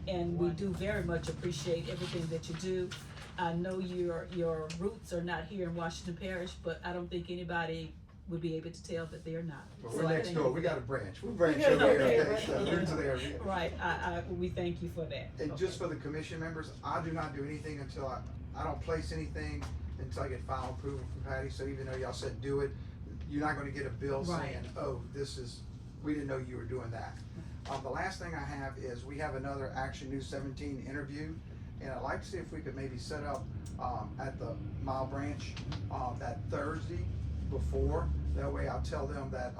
and we do very much appreciate everything that you do. I know your roots are not here in Washington Parish, but I don't think anybody would be able to tell that they're not. But So we're I next thank door, you we for got a that. branch, we branch Yeah, over there, okay, okay, right. so roots are there. Right, we thank you for that. And Okay. just for the commission members, I do not do anything until I don't place anything until I get final approval from Patty, so even though y'all said do it, you're not gonna get a bill Right. saying, oh, we didn't know you were doing that. The last thing I have is, we have another Action News 17 interview, and I'd like to see if we could maybe set up, at the Mile Branch, that Thursday before, that way I'll tell them that,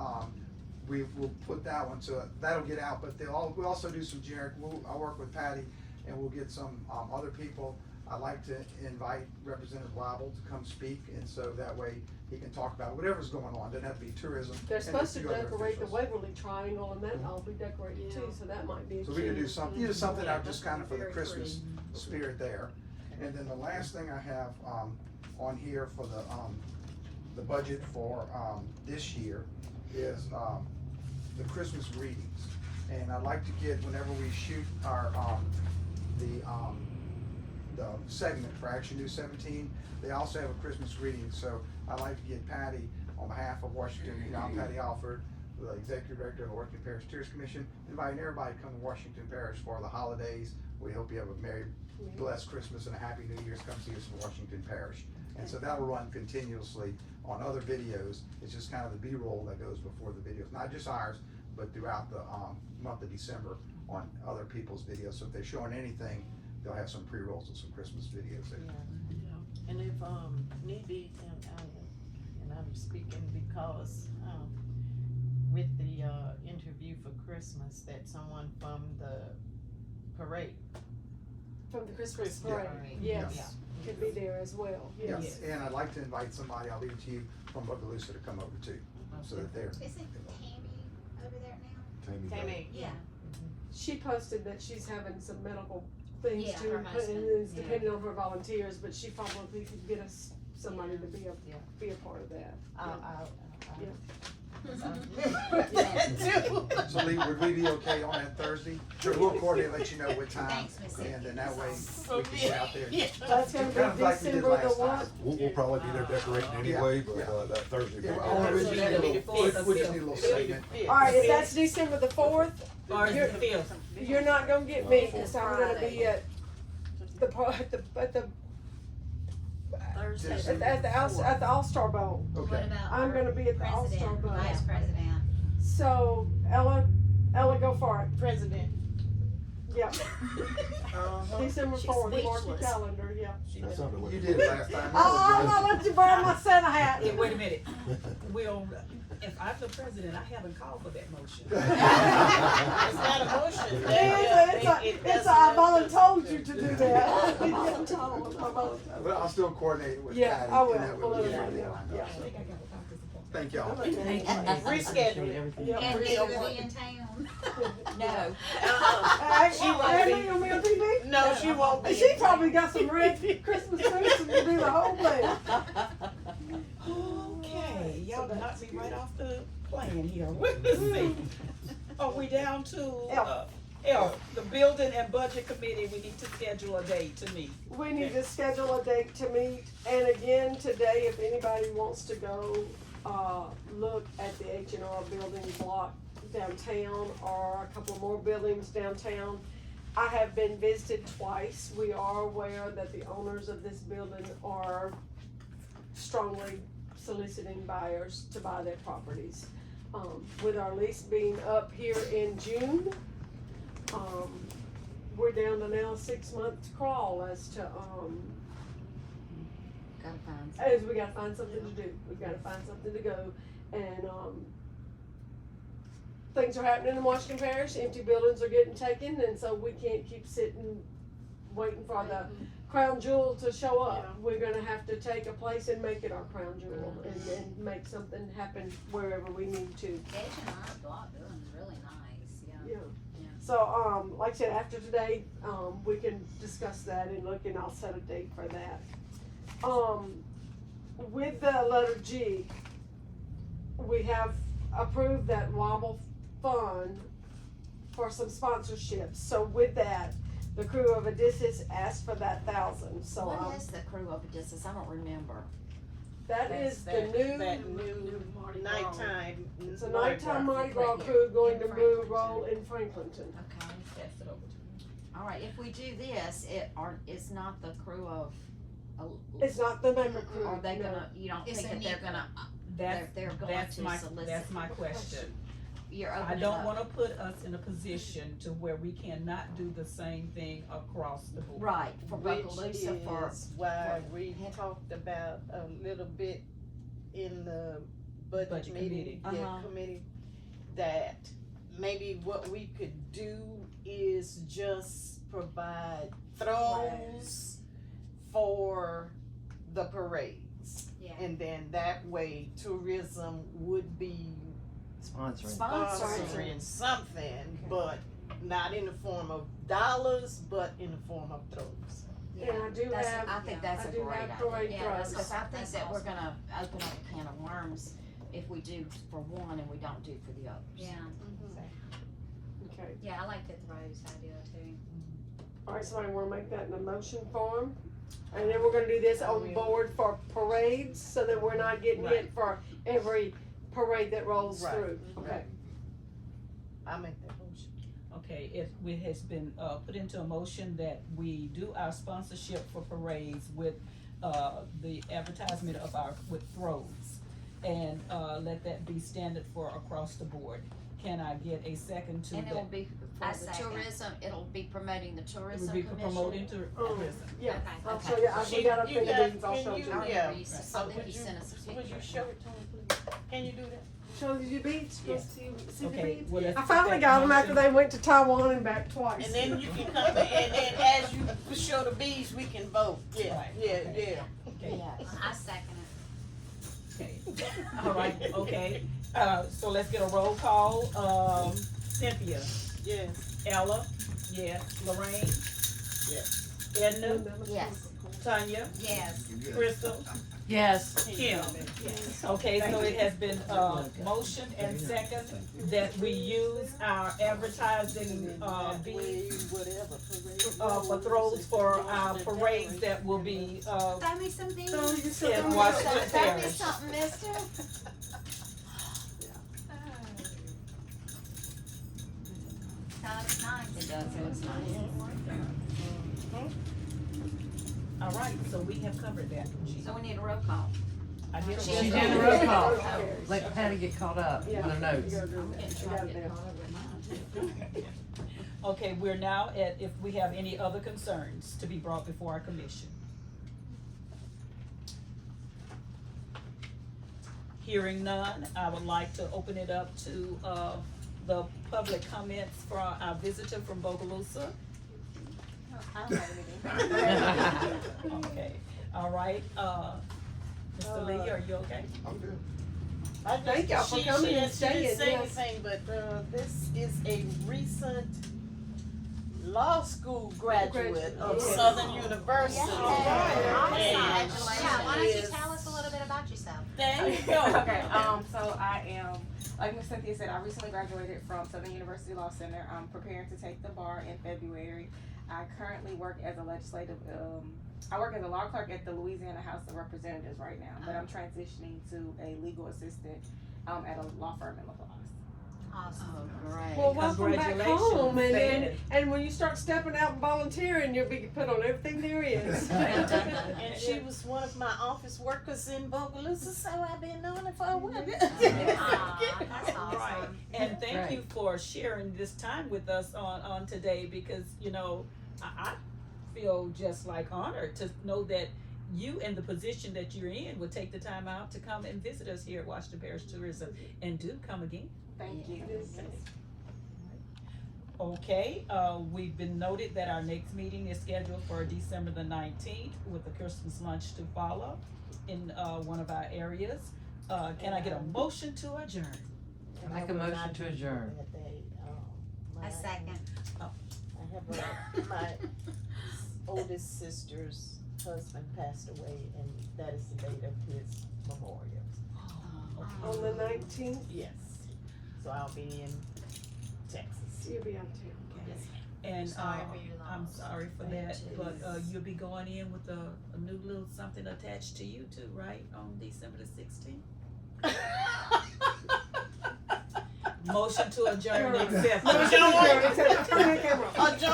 we will put that one, so that'll get out, but we'll also do some generic, I'll work with Patty, and we'll get some, other people. I'd like to invite Representative Lible to come speak, and so that way he can talk about whatever's going on, doesn't have to be tourism. They're and a supposed to few other decorate the officials. Waverly Triangle, and that all be decorated too, so that might be a So we can do change. something out Yeah, just kind of for the very Christmas spirit there. And then the last thing I have, on here for the budget for, this year is, the Christmas readings. And I'd like to get, whenever we shoot our, the segment for Action News 17, they also have a Christmas reading, so I'd like to get Patty, on behalf of Washington, I'm Patty Alford, the Executive Director of the Washington Parish Tourist Commission, inviting everybody to come to Washington Parish for the holidays. We hope you have a merry, blessed Christmas and a happy New Year's. Come see us in Washington Parish. And so that'll run continuously on other videos. It's just kind of the B-roll that goes before the videos, not just ours, but throughout the, month of December on other people's videos. So if they're showing anything, they'll have some pre-rolls of some Christmas videos there. And if, need be, and I'm speaking because, with the, interview for Christmas, that someone from the parade. From the Christmas Christmas parade, parade. yes, could be there as well, yes. Yes, and I'd like to invite somebody, I'll leave it to you, from Bogalusa to come over too, so that they're. Isn't Tammy over there now? Tammy. Yeah. She posted that she's having some medical things Yeah, to her put, husband. and it's depending on her volunteers, but she probably could get us somebody to be a part of that. Yeah. So Lee, would we be okay on that Thursday? Sure, we'll coordinate, let you know what time, Thanks, Miss and then that way So we can get out there. That's gonna Kind of be like we did December the last time. what? We'll probably be there decorating anyway, but, Yeah. that Thursday. Yeah, we'll- well, we just need a little, we just need a little segment. Alright, if that's December the 4th, Or is You're- it the 5th? you're not gonna get me, cause I'm gonna be at the, Thursday. at the All-Star Bowl. What Okay, about I'm our gonna be at the All-Star president, Bowl. vice president? So, Ella, go for it. President. Yeah. December She's 4th, mark your speechless. calendar, yeah. That sounded like. you did it last time. I'm gonna let you borrow my Santa hat. Yeah, wait a minute, we'll, if I'm the president, I haven't called for that motion. It's not a motion. I volunteered you to do that. But I'll still coordinate it with Patty. Yeah, I will. and that way We'll we let get her everything know. lined Yeah. up, I so. think I got a doctor's appointment. Thank y'all. Reschedule. Everything. Yeah. And Real will one. be in town. No. She won't Andy be. gonna be on TV? No, she won't be. And she probably got some red Christmas trees to do the whole thing. Okay, y'all knocked me right off the plane here. Let's see. Are we down to F, the building and budget committee? We need to schedule a date to meet. We need to schedule a date to meet, and again, today, if anybody wants to go, look at the H&R building block downtown, or a couple more buildings downtown. I have been visited twice. We are aware that the owners of this building are strongly soliciting buyers to buy their properties. With our lease being up here in June, we're down to now a 6-month crawl as to, Gotta find as we gotta find something to do. We've gotta find something to go, and, things are happening in Washington Parish, empty buildings are getting taken, and so we can't keep sitting, waiting for the crown jewel to show up. We're gonna have to take a place and make it our crown jewel, and make something happen wherever we need to. H&R block building is really nice, yeah. Yeah. So, like I said, after today, we can discuss that and look, and I'll set a date for that. With the letter G, we have approved that Wobble Fund for some sponsorships. So with that, the crew of Odysseus asked for that 1,000, so, What is the crew of Odysseus? I don't remember. that is the That new, new nighttime. it's a nighttime Mardi Gras Yeah, crew going in to Franklinton. roll in Franklinton. Okay. Pass it over to me. All right, if we do this, it's not the crew of, It's not the member crew, are they no. gonna, you don't It's think a that they're new- gonna, That's, they're going that's to my, solicit? that's my question. You're I opening don't up. wanna put us in a position to where we cannot do the same thing across the board. Right, for Which Bogalusa, for, is why for- we talked about a little bit in the budget Budget meeting, committee. Uh-huh. committee, that maybe what we could do is just provide throws for the parades. Yeah. And then that way tourism would be Sponsoring. sponsoring something, but not in the form of dollars, but in the form of throws. And I do that's, have, I think that's I a do great have idea. parade Yeah, throws. Because I think That's that we're awesome. gonna open up a can of worms if we do for one and we don't do for the others. Yeah, Okay, yeah, I like the throws idea too. alright, somebody wanna make that in a motion form? And then we're gonna do this on board for parades, so that we're not getting hit for every parade that rolls Right. through, okay? Right. I make that motion. Okay, it has been, put into a motion that we do our sponsorship for parades with, the advertisement of with throws. And, let that be standard for across the board. Can I get a second to And it'll that? be I for the second. tourism, it'll be promoting the It tourism would be commission. promoting to, tourism. Yeah, Okay. I'll Okay. show you, we got a You thing got- of these, I'll can show you- you. I remember Yeah. you said, So I think would you you- sent us a picture. Would you show it to me, please? Can you do that? Show you your beads, go Yeah. see the Okay, beads. well, let's I put finally that got them after motion- they went to Taiwan and back twice. And then you can come, and as you show the beads, we can vote. Yeah, Right, yeah, okay. yeah. Okay, Yes. I second okay, all right, okay, so let's get a roll call, Cynthia, Yes. Ella, yes, Lorraine? Yes. Edna, Yes. Tanya, it. Yes. Crystal, Yes. Kim. Okay, so it has been, motioned and second that we use our advertising, beads, Whatever. for throws for our parades that will be, Throw me some beans. in Washington Throw me Parish. something, mister. Sounds nice. It does, it looks nice. All right, so we have covered that, G. So we need a roll call. I did a She roll did call. a roll call. Okay. Let Patty get caught up Yeah. on her notes. You gotta do I'm that. getting You trying got to get that. caught up with mine. Okay, we're now at, if we have any other concerns to be brought before our commission. Hearing none, I would like to open it up to, the public comments for our visitor from Bogalusa. Okay, all right, Mr. Lee, are you okay? I'm good. Thank y'all for coming and She didn't staying, say yes. anything, but this is a recent law school graduate of Yes. Southern University. Awesome. And Yeah, why don't you is- tell us a little bit about yourself? There you go. Okay, so I am, like Ms. Cynthia said, I recently graduated from Southern University Law Center. I'm preparing to take the bar in February. I currently work as a legislative, I work as a law clerk at the Louisiana House of Representatives right now, but I'm transitioning to a legal assistant at a law firm in La Place. Awesome. Oh, great. Well, welcome back Congratulations. home, and then, Thank you. and when you start stepping out and volunteering, you'll be put on everything there is. And she was one of my office workers in Bogalusa, so I've been knowing her for a while. Aw, that's Right, awesome. and thank Right. you for sharing this time with us on today, because, you know, I feel just like honored to know that you in the position that you're in would take the time out to come and visit us here at Washington Parish Tourism, and do come again. Thank you. Okay, we've been noted that our next meeting is scheduled for December the 19th with a Christmas lunch to follow in one of our areas. Can I get a motion to adjourn? Make a motion to adjourn. A second. I have my oldest sister's husband passed away, and that is the date of his memorial. On the 19th, Yes. So I'll be in Texas. you'll be out of town. Yes. And Sorry for your I'm loss. sorry for Me that, too. but you'll be going in with a new little something attached to you too, right? On December the 16th? Motion to adjourn, accept. Motion to adjourn, accept. Turn that camera off. Adjourn.